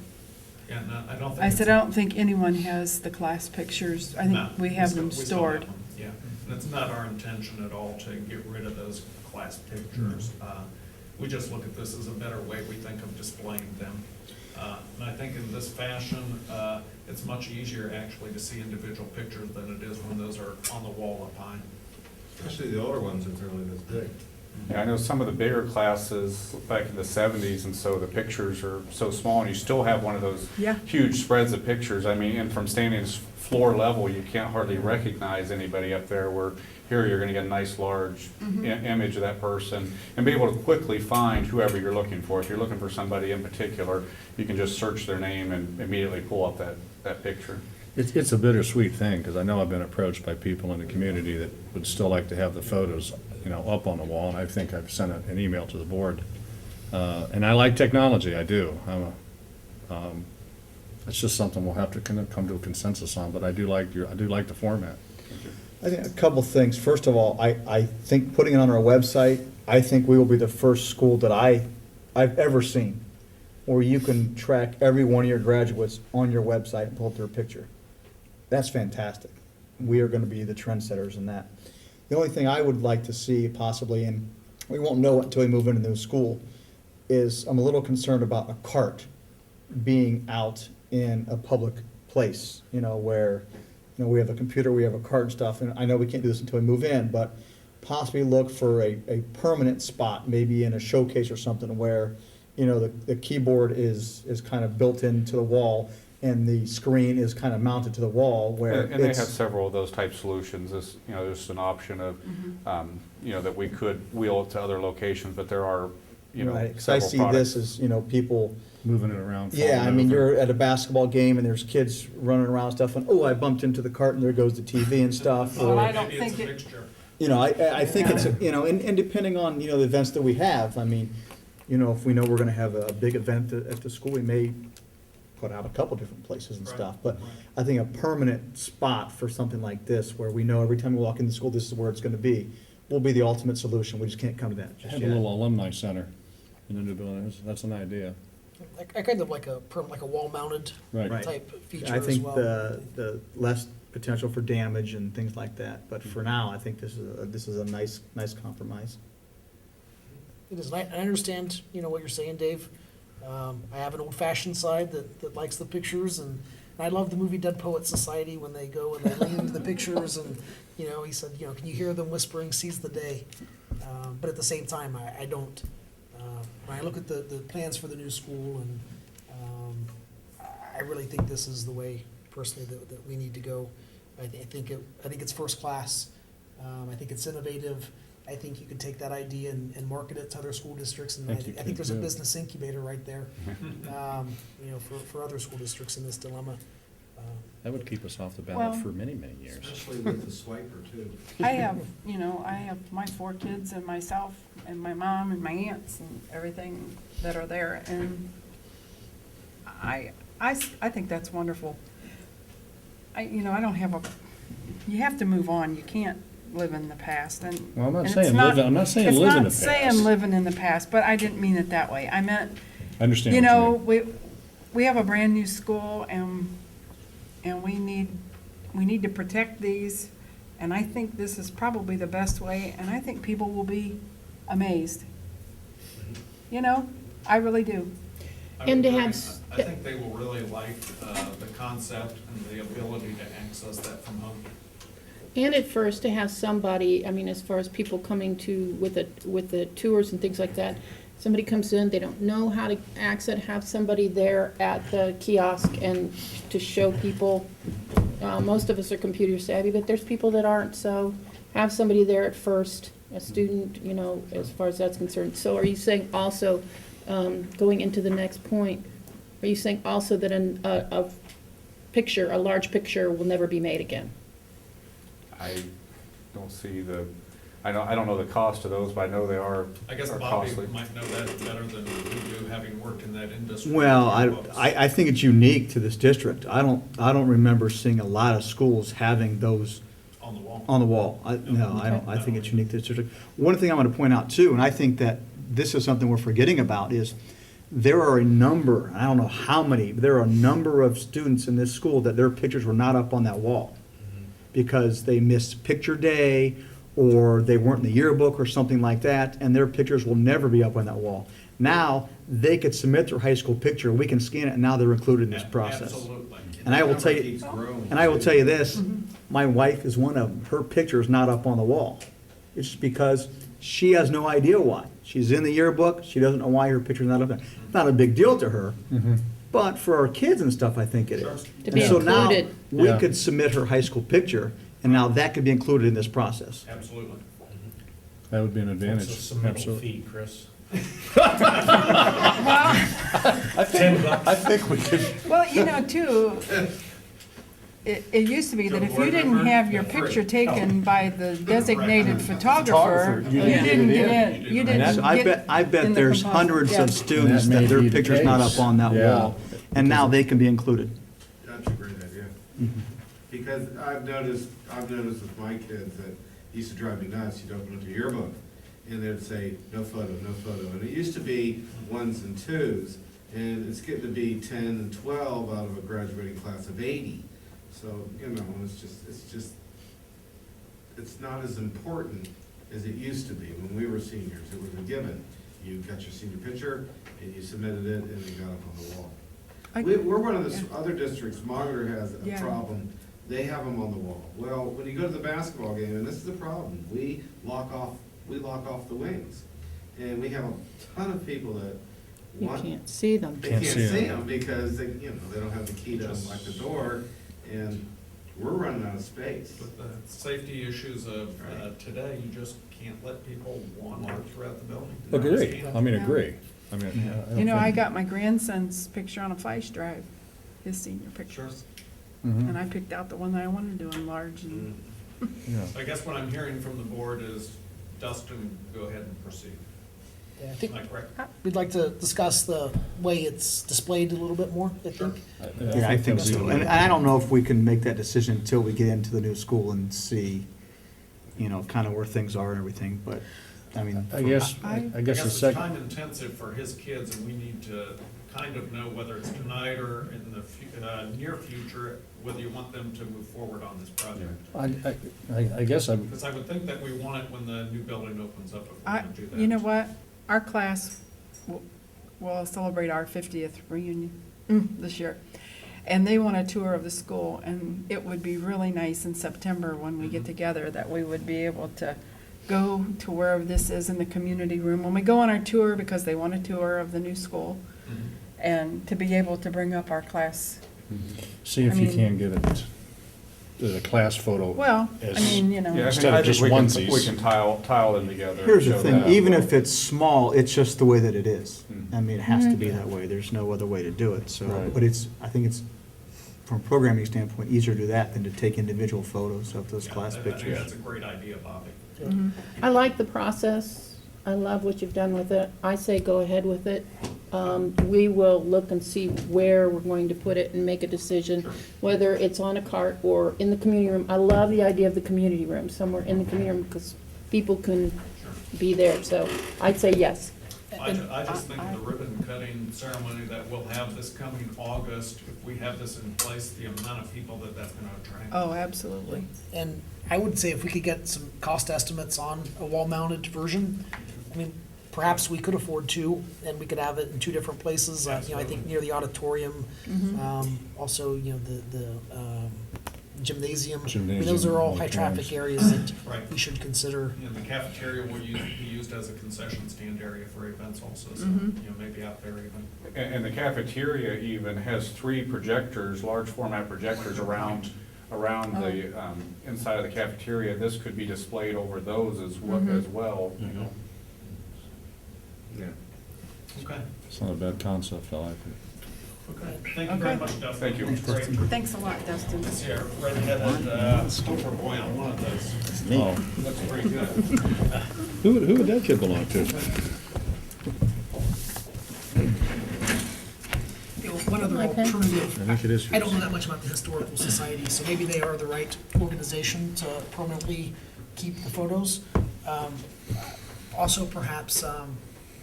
Yeah, no, I don't think. I said, it's- I don't think anyone has the class pictures. I No, think we have them still have stored. them, yeah, and it's not our intention at all to get rid of those class pictures. We just look at this as a better way, we think, of displaying them. And I think in this fashion, it's much easier actually to see individual pictures than it is when those are on the wall up high. Especially the older ones if they're only this big. Yeah, I know some of the bigger classes back in the 70s, and so the pictures are so small, and you still have one of those Yeah. huge spreads of pictures. I mean, and from standing at floor level, you can't hardly recognize anybody up there, where here you're gonna get a nice large image of that person, and be able to quickly find whoever you're looking for. If you're looking for somebody in particular, you can just search their name and immediately pull up that picture. It's a bittersweet thing, because I know I've been approached by people in the community that would still like to have the photos, up on the wall, and I think I've sent an email to the board. And I like technology, I do. It's just something we'll have to kind of come to a consensus on, but I do like the format. I think a couple things. First of all, I think putting it on our website, I think we will be the first school that I've ever seen where you can track every one of your graduates on your website and pull up their picture. That's fantastic. We are going to be the trendsetters in that. The only thing I would like to see possibly, and we won't know it until we move into the new school, is I'm a little concerned about a cart being out in a public place, where, we have a computer, we have a cart and stuff, and I know we can't do this until we move in, but possibly look for a permanent spot, maybe in a showcase or something where, the keyboard is kind of built into the wall and the screen is kind of mounted to the wall where And they have it's, several of those type solutions. This, there's an option of, that we could wheel it to other locations, but there are, right, 'cause I several see products. this as, people, Moving it around. yeah, I falling mean, over. you're at a basketball game and there's kids running around and stuff and, oh, I bumped into the cart and there goes the TV and stuff. Well, or- I don't think it, I think it's, and depending on, the events that we have, I mean, if we know we're gonna have a big event at the school, we may put out a couple different places and stuff. But I think a permanent spot for something like this, where we know every time we walk into school, this is where it's gonna be, will be the ultimate solution. We just can't come to that just Have a yet. little alumni center in the new building. That's an idea. I kind of like a wall-mounted Right. type feature I as think well. the less potential for damage and things like that, but for now, I think this is a nice compromise. It is, and I understand, what you're saying, Dave. I have an old-fashioned side that likes the pictures, and I love the movie Dead Poets Society when they go and they lean into the pictures, and, he said, can you hear them whispering, seize the day? But at the same time, I don't. When I look at the plans for the new school, and I really think this is the way, personally, that we need to go. I think it's first class. I think it's innovative. I think you could take that idea and market it to other school districts, and I think there's a business incubator right there, for other school districts in this dilemma. That would keep us off the Well- ballot for many, many years. Especially with the swiper, too. I have my 4 kids and myself and my mom and my aunts and everything that are there, and I think that's wonderful. I don't have you have to move on. You can't live in the past, and. Well, I'm not and saying it's live- I'm not saying live in the It's not past. saying living in the past, but I didn't mean it that way. I meant, I understand what you mean. we have a brand-new school, and we need to protect these, and I think this is probably the best way, and I think people will be amazed. I really do. And to have s- I think they will really like the concept and the ability to access that from home. And at first, to have somebody, as far as people coming to, with the tours and things like that, somebody comes in, they don't know how to access it, have somebody there at the kiosk and to show people. Most of us are computer savvy, but there's people that aren't, so have somebody there at first, a student, as far as that's concerned. So are you saying also, going into the next point, are you saying also that a large picture will never be made again? I don't see I don't know the cost of those, but I know they are I guess are Bobby costly. might know that better than we do, having worked in that industry. Well, I think it's unique to this district. I don't remember seeing a lot of schools having those On the wall. on the wall. No, I don't. I think it's unique to this district. One thing I want to point out too, and I think that this is something we're forgetting about, is there are a number, I don't know how many, but there are a number of students in this school that their pictures were not up on that wall because they missed picture day or they weren't in the yearbook or something like that, and their pictures will never be up on that wall. Now, they could submit their high school picture, we can scan it, and now they're included in this process. Absolutely. And I will tell you, this, my wife is one of them. Her picture is not up on the wall. It's just because she has no idea why. She's in the yearbook, she doesn't know why her picture's not up there. It's not a big deal to her, but for our kids and stuff, I think it is. To be And so now, included. we Yeah. could submit her high school picture, and now that could be included in this process. Absolutely. That would be an advantage. What's a submittal Absolutely. fee, Chris? I think we could, Well, too, it used to be that To a if you board didn't member, have your yeah, free. picture taken by the designated photographer, Photographer, you you didn't didn't get get in. in, you And didn't that- get I in bet the there's composite. hundreds Yeah. of students And that that may their be the picture's not case. up on that Yeah. wall, and now they can be included. That's a great idea. Because I've noticed with my kids that used to drive me nuts, you'd open up the yearbook, and they'd say, no photo, no photo. And it used to be ones and twos, and it's getting to be 10 and 12 out of a graduating class of 80. So, you know, it's not as important as it used to be when we were seniors. It was a given. You got your senior picture, and you submitted it, and it got up on the wall. We're one of the other districts, Monger has a Yeah. problem, they have them on the wall. Well, when you go to the basketball game, and this is the problem, we lock off the wings. And we have a ton of people that You want. can't see them. They Can't can't see see 'em. them because they, you know, they don't have the key to unlock the door, and we're running out of space. With the safety issues of today, you just can't let people wander throughout the building. Agree, I mean, Yeah. agree. I mean, don't You know, I think- got my grandson's picture on a flash drive, his senior pictures. Mhm. And I picked out the one that I wanted to enlarge and, Yeah. So I guess what I'm hearing from the board is Dustin, go ahead and proceed. Yeah, I Am think I correct? we'd like to discuss the way it's displayed a little bit more, I think. Yeah, I think that's so. the way And to I don't know if we can make that decision until we get into the new school and see, you know, kind of where things are and everything, but, I mean. I guess, I- I guess the it's second, time intensive for his kids, and we need to kind of know whether it's tonight or in the near future, whether you want them to move forward on this project. I guess I'm, Because I would think that we want it when the new building opens up, if we're I, gonna do that. you know what? Our class will celebrate our 50th reunion this year. And they want a tour of the school, and it would be really nice in September when we get together that we would be able to go to wherever this is in the community room. When we go on our tour, because they want a tour of the new school, Mhm. and to be able to bring up our class. see if I you mean- can get it, the class photo. Well, I as- mean, you know. Yeah, Instead of just we onesies. can tile them together. Here's the show thing, that. even if it's small, it's just the way that it is. Mhm. I mean, it has to be that way, there's no other way to do it, so, Right. but I think it's, from a programming standpoint, easier to do that than to take individual photos of those Yeah, class I think pictures. that's a great idea, Bobby. Mhm. I like the process. I love what you've done with it. I say go ahead with it. We will look and see where we're going to put it and make a decision, whether it's on a cart or in the community room. I love the idea of the community room, somewhere in the community room, because people can be there. So I'd say yes. I just think the ribbon cutting ceremony that we'll have this coming August, if we have this in place, the amount of people that's gonna attract. Oh, absolutely. And I would say if we could get some cost estimates on a wall-mounted version, I mean, perhaps we could afford two, and we could have it in two different places, you know, I think near the auditorium. Also, you know, the gymnasium. I mean, those are all Gymnasium, high-traffic areas that Right. we should consider. And the cafeteria will be used as a concession stand area for events also, so, Mhm. you know, maybe out there even. And the cafeteria even has 3 projectors, large format projectors around the inside of the cafeteria. This could be displayed over those as well, you know. Yeah. Okay. It's not a bad concept, I like it. Okay. Thank you very Okay. much, Dustin. Thank you. Great. Thanks a lot, Dustin. Yeah, redheaded, Hooper boy on one of those. Oh, Looks pretty good. who would that kid belong to? You know, one other My pen. alternative, I think it is. I don't know that much about the Historical Society, so maybe they are the right organization to permanently keep the photos. Also perhaps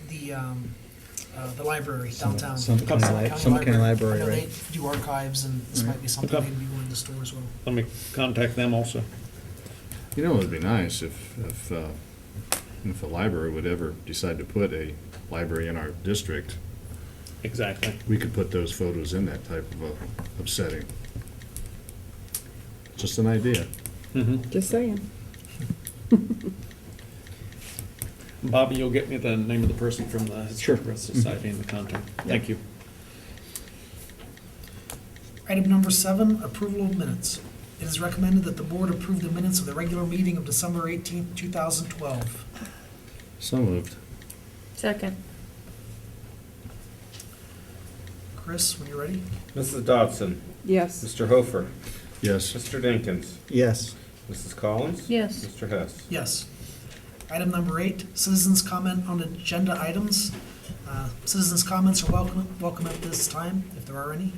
the library downtown. Summit County Library, I know they right? do archives, and this might be something Okay. they'd be willing to store as well. Let me contact them also. You know, it'd be nice if the library would ever decide to put a library in our district, Exactly. we could put those photos in that type of setting. Just an idea. Just saying. Bobby, you'll get me the name of the person from the Historical Society and the contact. Thank you. Item number 7, approval of minutes. It is recommended that the board approve the minutes of the regular meeting of December 18th, 2012. So moved. Second. Chris, when you're ready? Mrs. Dodson, Yes. Mr. Hofer, Yes. Mr. Dinkins? Yes. Mrs. Collins? Yes. Mr. Hess? Yes. Item number 8, citizens' comment on agenda items. Citizens' comments are welcome at this time, if there are any.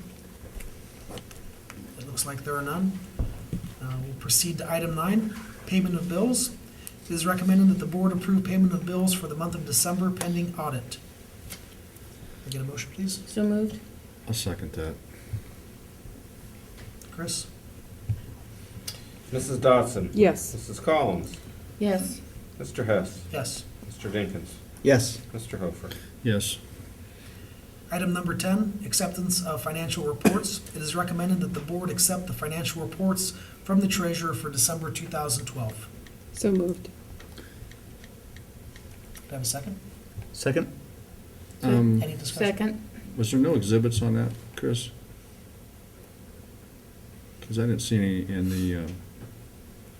It looks like there are none. We'll proceed to item 9, payment of bills. It is recommended that the board approve payment of bills for the month of December pending audit. Can I get a motion, please? So moved? I'll second that. Chris? Mrs. Dodson? Yes. Mrs. Collins? Yes. Mr. Hess? Yes. Mr. Dinkins? Yes. Mr. Hofer? Yes. Item number 10, acceptance of financial reports. It is recommended that the board accept the financial reports from the treasurer for December 2012. So moved. Do I have a second? Second? Any discussion? Second? Was there no exhibits on that, Chris? Because I didn't see any in the,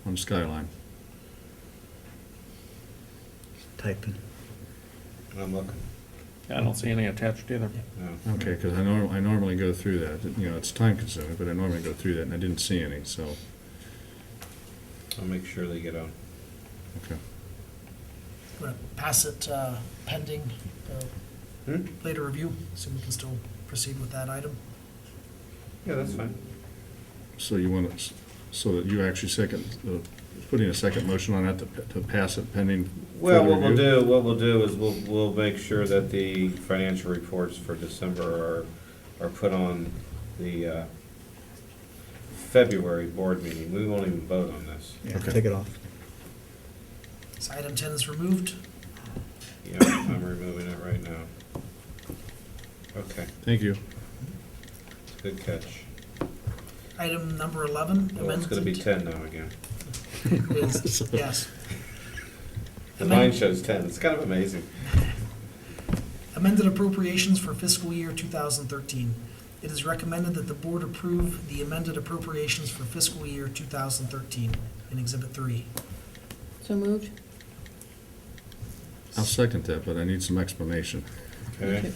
on Skyline. Typing. I'm looking. I don't see any attached either. No. Okay, because I normally go through that. You know, it's time consuming, but I normally go through that, and I didn't see any, so, I'll make sure they get on. okay. I'm going to pass it pending Hmm? later review, so we can still proceed with that item. Yeah, that's fine. So you want to, so that you actually putting a second motion on that to pass it pending Well, further review? what we'll do is we'll make sure that the financial reports for December are put on the February board meeting. We won't even vote on this. Yeah, Okay. take it off. So item 10 is removed. Yeah, I'm removing it right now. Okay, Thank you. good catch. Item number 11. Oh, it's gonna be 10 now again. Is, yes. The line shows 10. It's kind of amazing. Amended appropriations for fiscal year 2013. It is recommended that the board approve the amended appropriations for fiscal year 2013 in Exhibit 3. So moved? I'll second that, but I need some explanation. Okay.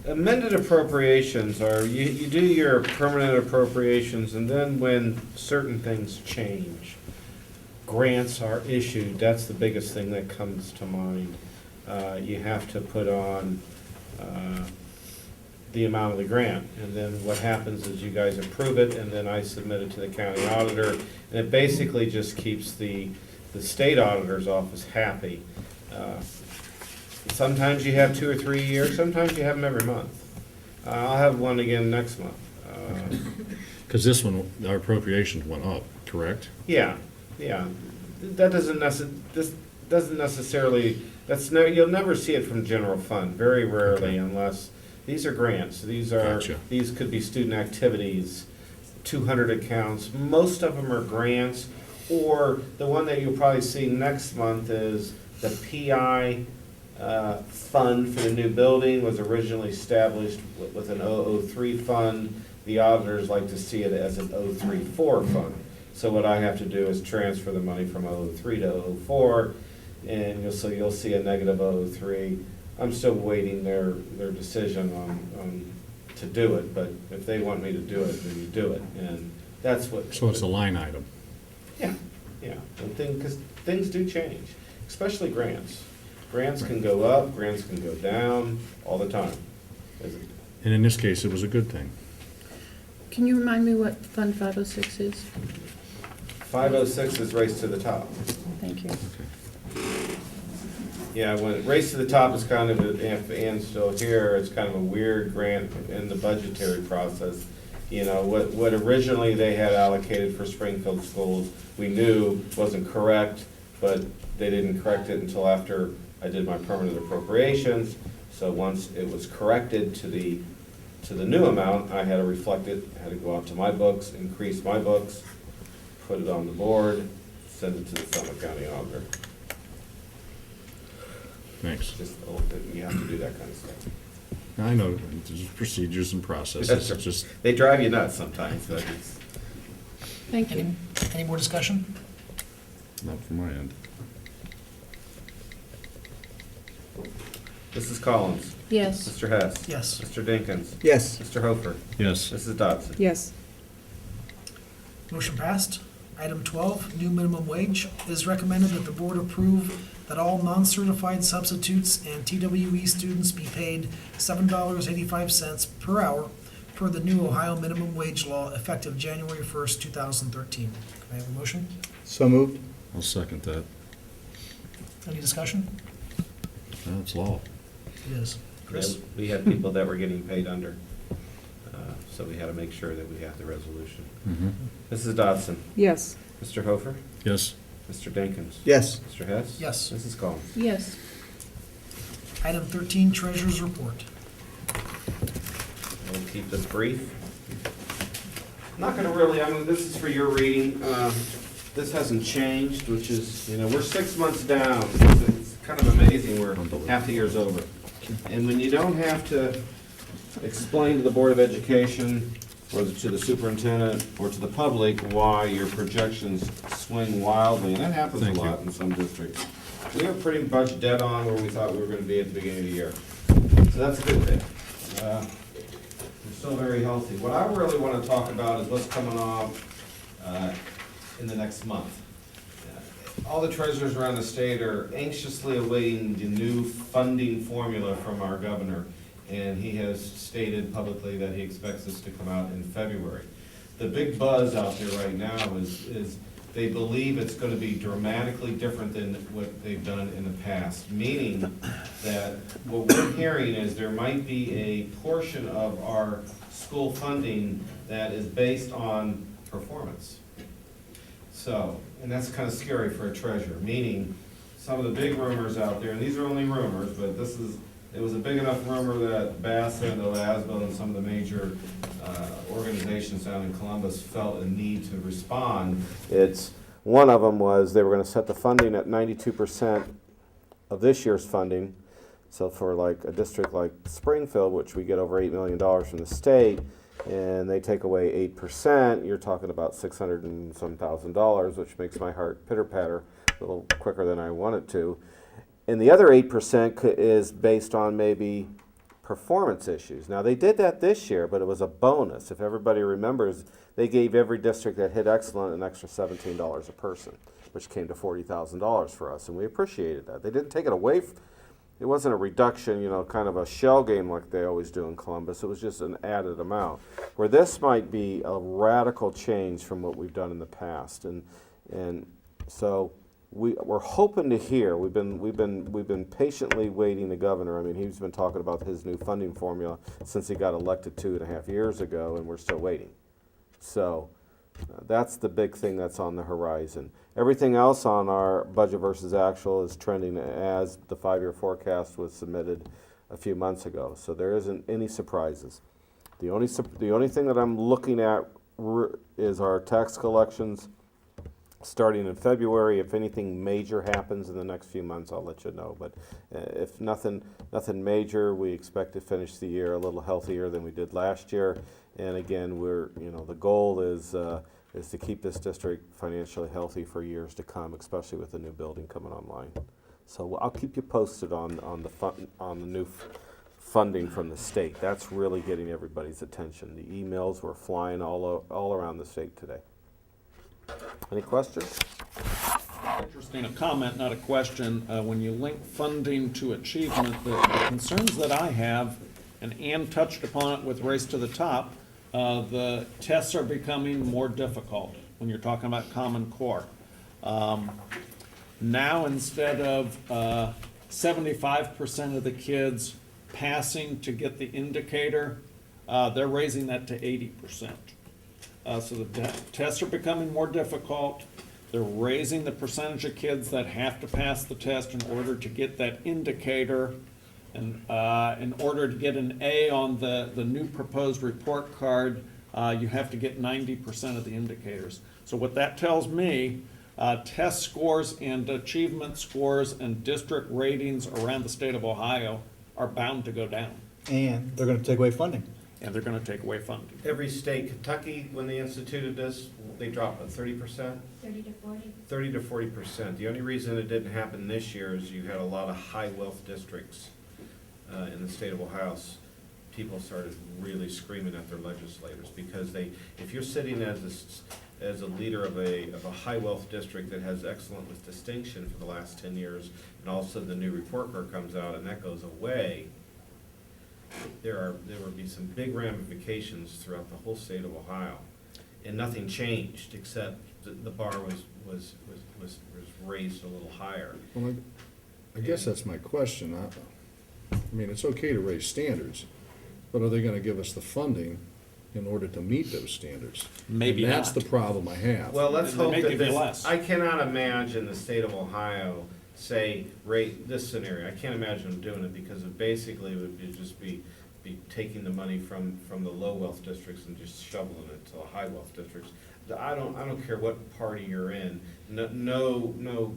Amended appropriations are, you do your permanent appropriations, and then when certain things change, grants are issued, that's the biggest thing that comes to mind. You have to put on the amount of the grant, and then what happens is you guys approve it, and then I submit it to the county auditor, and it basically just keeps the state auditor's office happy. Sometimes you have 2 or 3 a year, sometimes you have them every month. I'll have one again next month. Because this one, our appropriations went up, correct? Yeah, yeah. That doesn't necessarily, you'll never see it from general fund, very rarely, unless, these are grants. Gotcha. These could be student activities, 200 accounts. Most of them are grants, or the one that you'll probably see next month is the PI fund for the new building was originally established with an 003 fund. The auditors like to see it as an 034 fund. So what I have to do is transfer the money from 003 to 04, and you'll see a negative 003. I'm still waiting their decision on to do it, but if they want me to do it, then you do it, and that's what. So it's a line item. Yeah, yeah, because things do change, especially grants. Grants can go up, grants can go down, all the time. Is it- And in this case, it was a good thing. Can you remind me what Fund 506 is? 506 is Race to the Top. Thank you. Yeah, when Race to the Top is kind of, if Ann's still here, it's kind of a weird grant in the budgetary process. You know, what originally they had allocated for Springfield schools, we knew wasn't correct, but they didn't correct it until after I did my permanent appropriations. So once it was corrected to the new amount, I had to reflect it, had to go out to my books, increase my books, put it on the board, send it to the Summit County Auditor. Thanks. Just, you have to do that kind of stuff. I know, there's procedures and processes, That's it's just, They drive you nuts sometimes, but it's, Thank you. Any more discussion? not from my end. Mrs. Collins? Yes. Mr. Hess? Yes. Mr. Dinkins? Yes. Mr. Hofer? Yes. Mrs. Dodson? Yes. Motion passed. Item 12, new minimum wage. It is recommended that the board approve that all non-certified substitutes and TWE students be paid $7.85 per hour per the new Ohio minimum wage law effective January 1st, 2013. Can I have a motion? So moved. I'll second that. Any discussion? That's law. It is. Chris? Yeah, we had people that were getting paid under, so we had to make sure that we have the resolution. Mrs. Dodson? Yes. Mr. Hofer? Yes. Mr. Dinkins? Yes. Mr. Hess? Yes. Mrs. Collins? Yes. Item 13, treasurer's report. We'll keep this brief. Not gonna really, I mean, this is for your reading. This hasn't changed, which is, we're 6 months down. It's kind of amazing, we're half the year's over. And when you don't have to explain to the Board of Education, or to the superintendent, or to the public why your projections swing wildly, and that happens a Thank you. lot in some districts. We are pretty much dead on where we thought we were gonna be at the beginning of the year. So that's a good thing. We're still very healthy. What I really want to talk about is what's coming up in the next month. All the treasurers around the state are anxiously awaiting the new funding formula from our governor, and he has stated publicly that he expects this to come out in February. The big buzz out there right now is they believe it's going to be dramatically different than what they've done in the past, meaning that what we're hearing is there might be a portion of our school funding that is based on performance. So, and that's kind of scary for a treasurer, meaning some of the big rumors out there, and these are only rumors, but it was a big enough rumor that Bassett and OASBO and some of the major organizations down in Columbus felt a need to respond. One of them was they were going to set the funding at 92% of this year's funding. So for like a district like Springfield, which we get over $8 million from the state, and they take away 8%, you're talking about $600 and some thousand, which makes my heart pitter-patter a little quicker than I want it to. And the other 8% is based on maybe performance issues. Now, they did that this year, but it was a bonus. If everybody remembers, they gave every district that hit excellent an extra $17 a person, which came to $40,000 for us, and we appreciated that. They didn't take it away. It wasn't a reduction, kind of a shell game like they always do in Columbus. It was just an added amount. Where this might be a radical change from what we've done in the past, and so we're hoping to hear. We've been patiently waiting the governor. I mean, he's been talking about his new funding formula since he got elected 2.5 years ago, and we're still waiting. So that's the big thing that's on the horizon. Everything else on our budget versus actual is trending as the 5-year forecast was submitted a few months ago. So there isn't any surprises. The only thing that I'm looking at is our tax collections starting in February. If anything major happens in the next few months, I'll let you know. But if nothing major, we expect to finish the year a little healthier than we did last year. And again, the goal is to keep this district financially healthy for years to come, especially with the new building coming online. So I'll keep you posted on the new funding from the state. That's really getting everybody's attention. The emails were flying all around the state today. Any questions? Interesting, a comment, not a question. When you link funding to achievement, the concerns that I have, and Ann touched upon it with Race to the Top, the tests are becoming more difficult when you're talking about Common Core. Now, instead of 75% of the kids passing to get the indicator, they're raising that to 80%. So the tests are becoming more difficult. They're raising the percentage of kids that have to pass the test in order to get that indicator. And in order to get an A on the new proposed report card, you have to get 90% of the indicators. So what that tells me, test scores and achievement scores and district ratings around the state of Ohio are bound to go down. And they're going to take away funding. And they're going to take away funding. Every state, Kentucky, when they instituted this, they dropped it 30%? 30 to 40. 30 to 40%. The only reason it didn't happen this year is you had a lot of high wealth districts in the state of Ohio, people started really screaming at their legislators, because if you're sitting as a leader of a high wealth district that has excellent with distinction for the last 10 years, and all of a sudden the new report card comes out and that goes away, there would be some big ramifications throughout the whole state of Ohio. And nothing changed, except the bar was raised a little higher. Well, I guess that's my question. I mean, it's okay to raise standards, but are they gonna give us the funding in order to meet those standards? Maybe And that's not. the problem I have. Well, let's They hope may that give you this, less. I cannot imagine the state of Ohio say, rate this scenario. I can't imagine them doing it, because it basically would just be taking the money from the low wealth districts and just shoveling it to the high wealth districts. I don't care what party you're in, no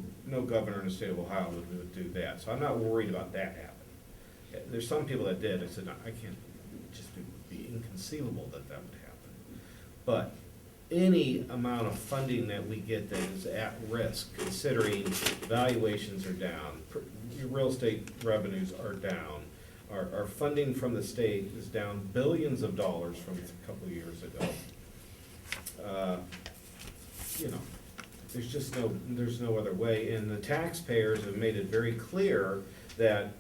governor in the state of Ohio would do that. So I'm not worried about that happening. There's some people that did. I said, no, I can't, it just would be inconceivable that that would happen. But any amount of funding that we get that is at risk, considering valuations are down, your real estate revenues are down, our funding from the state is down billions of dollars from a couple of years ago. You know, there's no other way, and the taxpayers have made it very clear that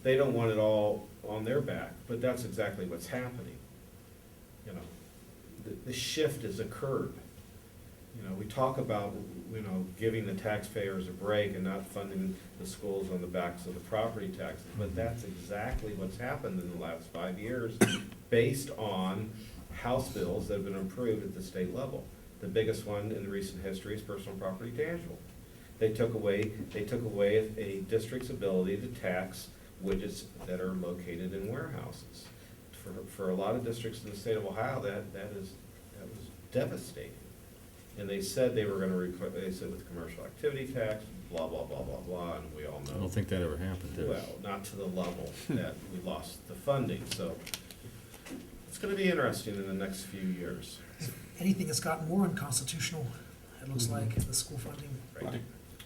they don't want it all on their back, but that's exactly what's happening. You know, the shift has occurred. You know, we talk about, giving the taxpayers a break and not funding the schools on the backs of the property taxes, but that's exactly what's happened in the last 5 years, based on House bills that have been approved at the state level. The biggest one in recent history is personal property tangible. They took away a district's ability to tax widgets that are located in warehouses. For a lot of districts in the state of Ohio, that was devastating. And they said they were gonna replace it with commercial activity tax, blah, blah, blah, blah, blah, and we all know. I don't think that ever happened, did it? Well, not to the level that we lost the funding, so it's gonna be interesting in the next few years. Anything that's gotten more unconstitutional, it looks like, the school funding. Right.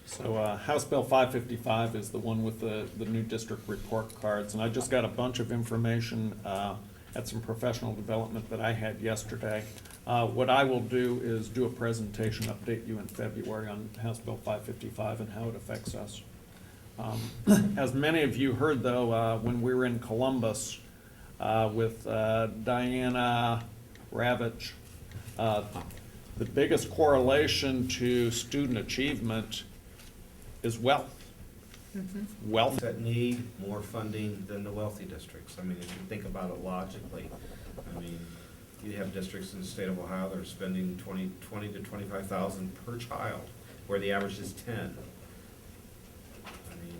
So House Bill 555 is the one with the new district report cards, and I just got a bunch of information at some professional development that I had yesterday. What I will do is do a presentation, update you in February on House Bill 555 and how it affects us. As many of you heard, though, when we were in Columbus with Diana Ravitch, the biggest correlation to student achievement is wealth. Wealth. That need more funding than the wealthy districts. I mean, if you think about it logically, I mean, you have districts in the state of Ohio that are spending $20,000 to $25,000 per child, where the average is 10. I mean,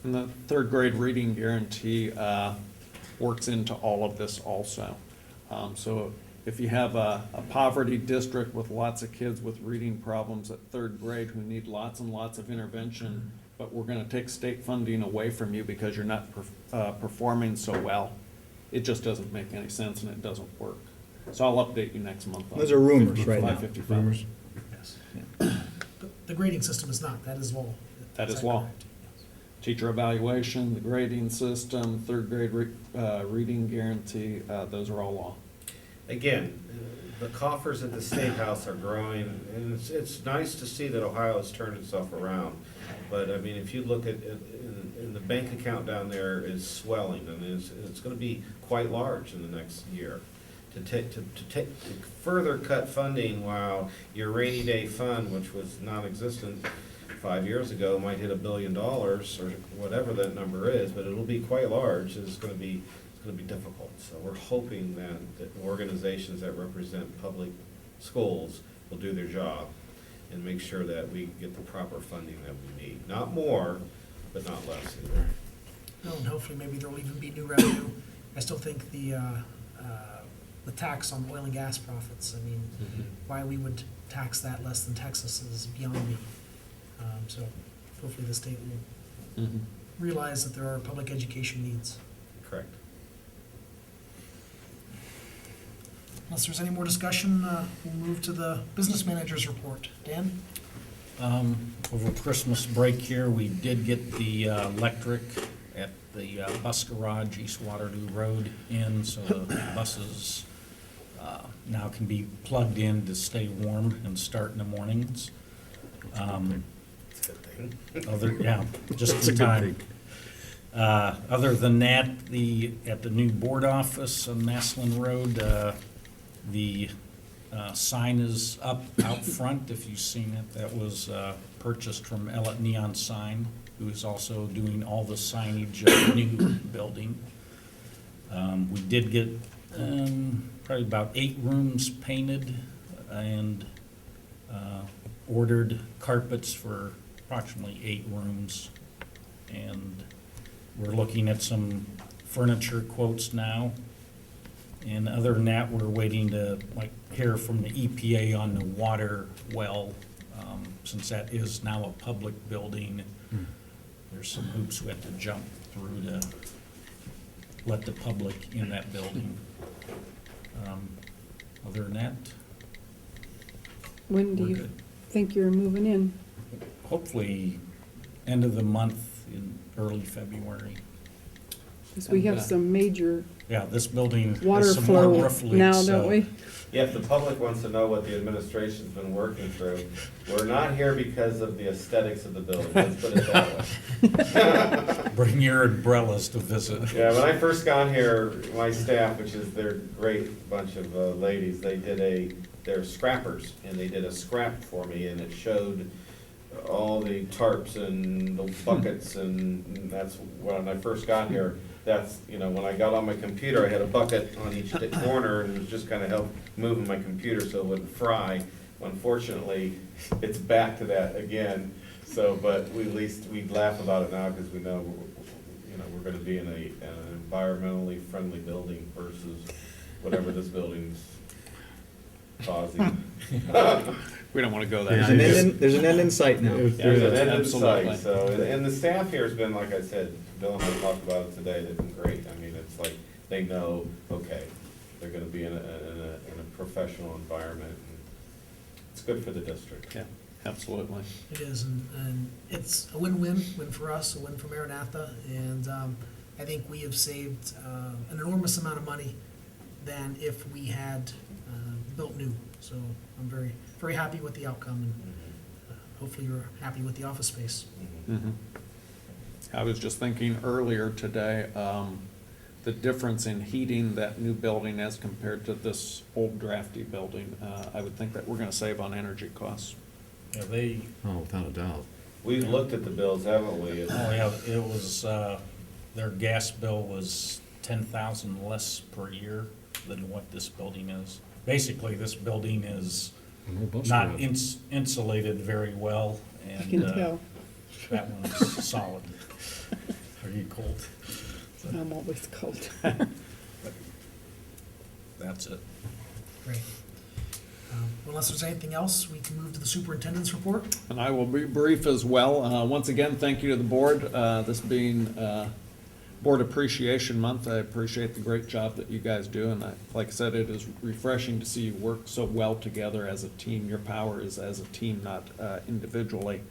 And the third grade reading guarantee works into all of this also. So if you have a poverty district with lots of kids with reading problems at third grade who need lots and lots of intervention, but we're gonna take state funding away from you because you're not performing so well, it just doesn't make any sense and it doesn't work. So I'll update you next month on Those are rumors right now. 555. Rumors? Yes. The grading system is not, that is law. That is that law. correct? Teacher evaluation, the grading system, third grade reading guarantee, those are all law. Again, the coffers at the State House are growing, and it's nice to see that Ohio has turned itself around. But, I mean, if you look at, and the bank account down there is swelling, and it's gonna be quite large in the next year. To further cut funding while your rainy day fund, which was non-existent 5 years ago, might hit $1 billion, or whatever that number is, but it'll be quite large, it's gonna be difficult. So we're hoping that organizations that represent public schools will do their job and make sure that we get the proper funding that we need. Not more, but not less either. No, and hopefully maybe there'll even be new revenue. I still think the tax on oil and gas profits, I mean, why we would tax that less than Texas is beyond me. So hopefully the state will realize that there are public education needs. Correct. Unless there's any more discussion, we'll move to the business manager's report. Dan? Over Christmas break here, we did get the electric at the bus garage, East Waterloo Road in, so the buses now can be plugged in to stay warm and start in the mornings. Yeah, just That's a in good time. thing. Other than that, at the new board office on Maslin Road, the sign is up out front, if you've seen it. That was purchased from Ellett Neon Sign, who is also doing all the signage of the new building. We did get probably about 8 rooms painted and ordered carpets for approximately 8 rooms. And we're looking at some furniture quotes now. And other than that, we're waiting to hear from the EPA on the water well, since that is now a public building. There's some hoops we have to jump through to let the public in that building. Other than that, When do we're you good. think you're moving in? Hopefully, end of the month in early February. Because we have some major Yeah, this building water has some more flow roof leaks. now, so- don't we? Yeah, if the public wants to know what the administration's been working through, we're not here because of the aesthetics of the building, let's put it that way. Bring your umbrellas to visit. Yeah, when I first got here, my staff, which is their great bunch of ladies, they're scrappers, and they did a scrap for me, and it showed all the tarps and the buckets, and that's when I first got here. That's, when I got on my computer, I had a bucket on each corner, and it was just kind of help moving my computer so it wouldn't fry. Unfortunately, it's back to that again, but at least we laugh about it now because we know, we're gonna be in an environmentally friendly building versus whatever this building's causing. We don't want to go There's there. there's an end in sight now. There's an end in Absolutely. sight, so, and the staff here has been, like I said, Bill and I talked about it today, they've been great. I mean, it's like, they know, okay, they're gonna be in a professional environment, and it's good for the district. Yeah, absolutely. It is, and it's a win-win, win for us, a win for Maranatha, and I think we have saved an enormous amount of money than if we had built new. So I'm very, very happy with the outcome, and hopefully you're happy with the office space. Mhm. I was just thinking earlier today, the difference in heating that new building as compared to this old drafty building, I would think that we're gonna save on energy costs. Yeah, Oh, without a doubt. We've looked at the bills, haven't we? oh yeah, it was, their gas bill was 10,000 less per year than what this building is. Basically, this building is No bus not route. insulated very well, I and can tell. that one's solid. Are you cold? I'm always cold. That's it. Great. Unless there's anything else, we can move to the superintendent's report. And I will be brief as well. Once again, thank you to the board. This being Board Appreciation Month, I appreciate the great job that you guys do. And like I said, it is refreshing to see you work so well together as a team. Your power is as a team, not individually.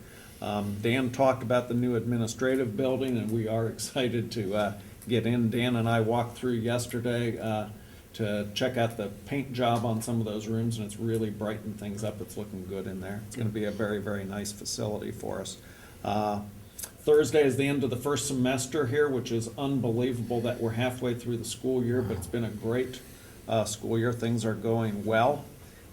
Dan talked about the new administrative building, and we are excited to get in. Dan and I walked through yesterday to check out the paint job on some of those rooms, and it's really brightened things up. It's looking good in there. It's going to be a very, very nice facility for us. Thursday is the end of the first semester here, which is unbelievable that we're halfway through the school year, but it's been a great school year. Things are going well.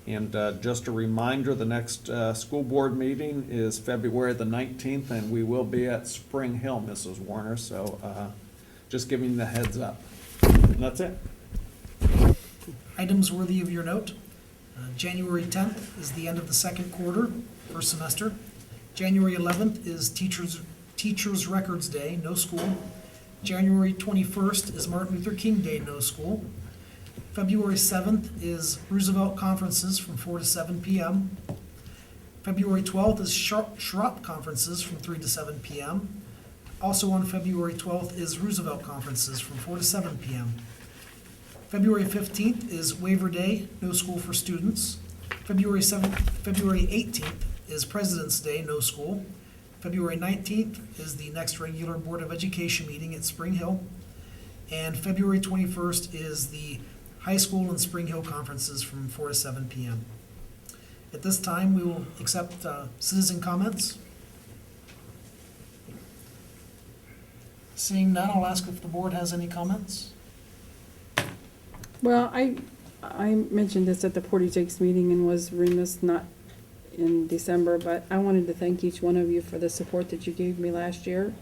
And just a reminder, the next school board meeting is February the 19th, and we will be at Spring Hill, Mrs. Warner, so just giving you the heads up. And that's it. Items worthy of your note. January 10th is the end of the second quarter, first semester. January 11th is Teachers Records Day, no school. January 21st is Martin Luther King Day, no school. February 7th is Roosevelt Conferences from 4 to 7 p.m. February 12th is Schropp Conferences from 3 to 7 p.m. Also on February 12th is Roosevelt Conferences from 4 to 7 p.m. February 15th is Waiver Day, no school for students. February 18th is President's Day, no school. February 19th is the next regular Board of Education meeting at Spring Hill. And February 21st is the high school and Spring Hill conferences from 4 to 7 p.m. At this time, we will accept citizen comments. Seeing none, I'll ask if the board has any comments. Well, I mentioned this at the Portage Lakes meeting and was remiss not in December, but I wanted to thank each one of you for the support that you gave me last year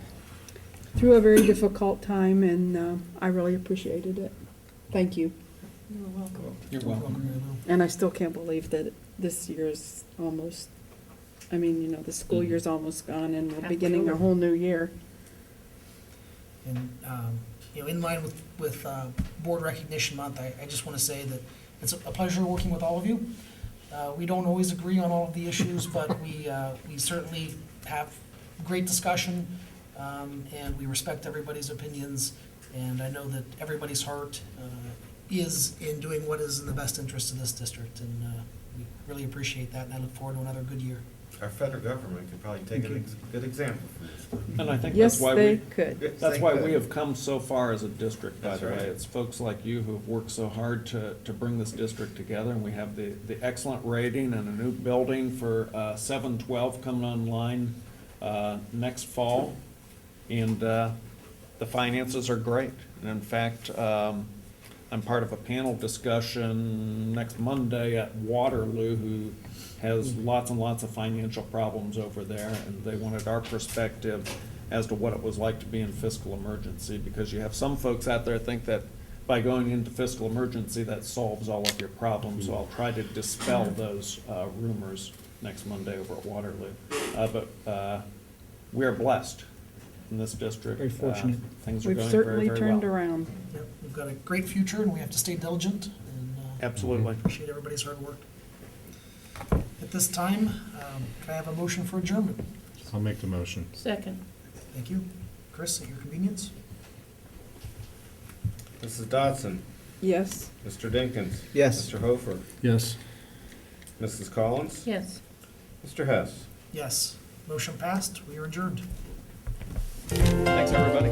through a very difficult time, and I really appreciated it. Thank you. You're welcome. You're welcome. And I still can't believe that this year's almost, I mean, you know, the school year's almost gone and we're beginning a whole new year. And, in line with Board Recognition Month, I just want to say that it's a pleasure working with all of you. We don't always agree on all of the issues, but we certainly have great discussion, and we respect everybody's opinions. And I know that everybody's heart is in doing what is in the best interest of this district, and we really appreciate that, and I look forward to another good year. Our federal government could probably take a good example from this. And I think Yes, that's why they we, could. that's why we have come so far as a district, by That's the way. right. It's folks like you who've worked so hard to bring this district together, and we have the excellent rating and a new building for 712 coming online next fall. And the finances are great. And in fact, I'm part of a panel discussion next Monday at Waterloo, who has lots and lots of financial problems over there, and they wanted our perspective as to what it was like to be in fiscal emergency, because you have some folks out there think that by going into fiscal emergency, that solves all of your problems. So I'll try to dispel those rumors next Monday over at Waterloo. But we are blessed in this district. Very fortunate. Things are We've going very, certainly very turned well. around. Yep, we've got a great future, and we have to stay diligent, and Absolutely. appreciate everybody's hard work. At this time, can I have a motion for adjournment? I'll make the motion. Second. Thank you. Chris, at your convenience. Mrs. Dodson, Yes. Mr. Dinkins. Yes. Mr. Hofer, Yes. Mrs. Collins, Yes. Mr. Hess. Yes. Motion passed. We are adjourned. Thanks, everybody.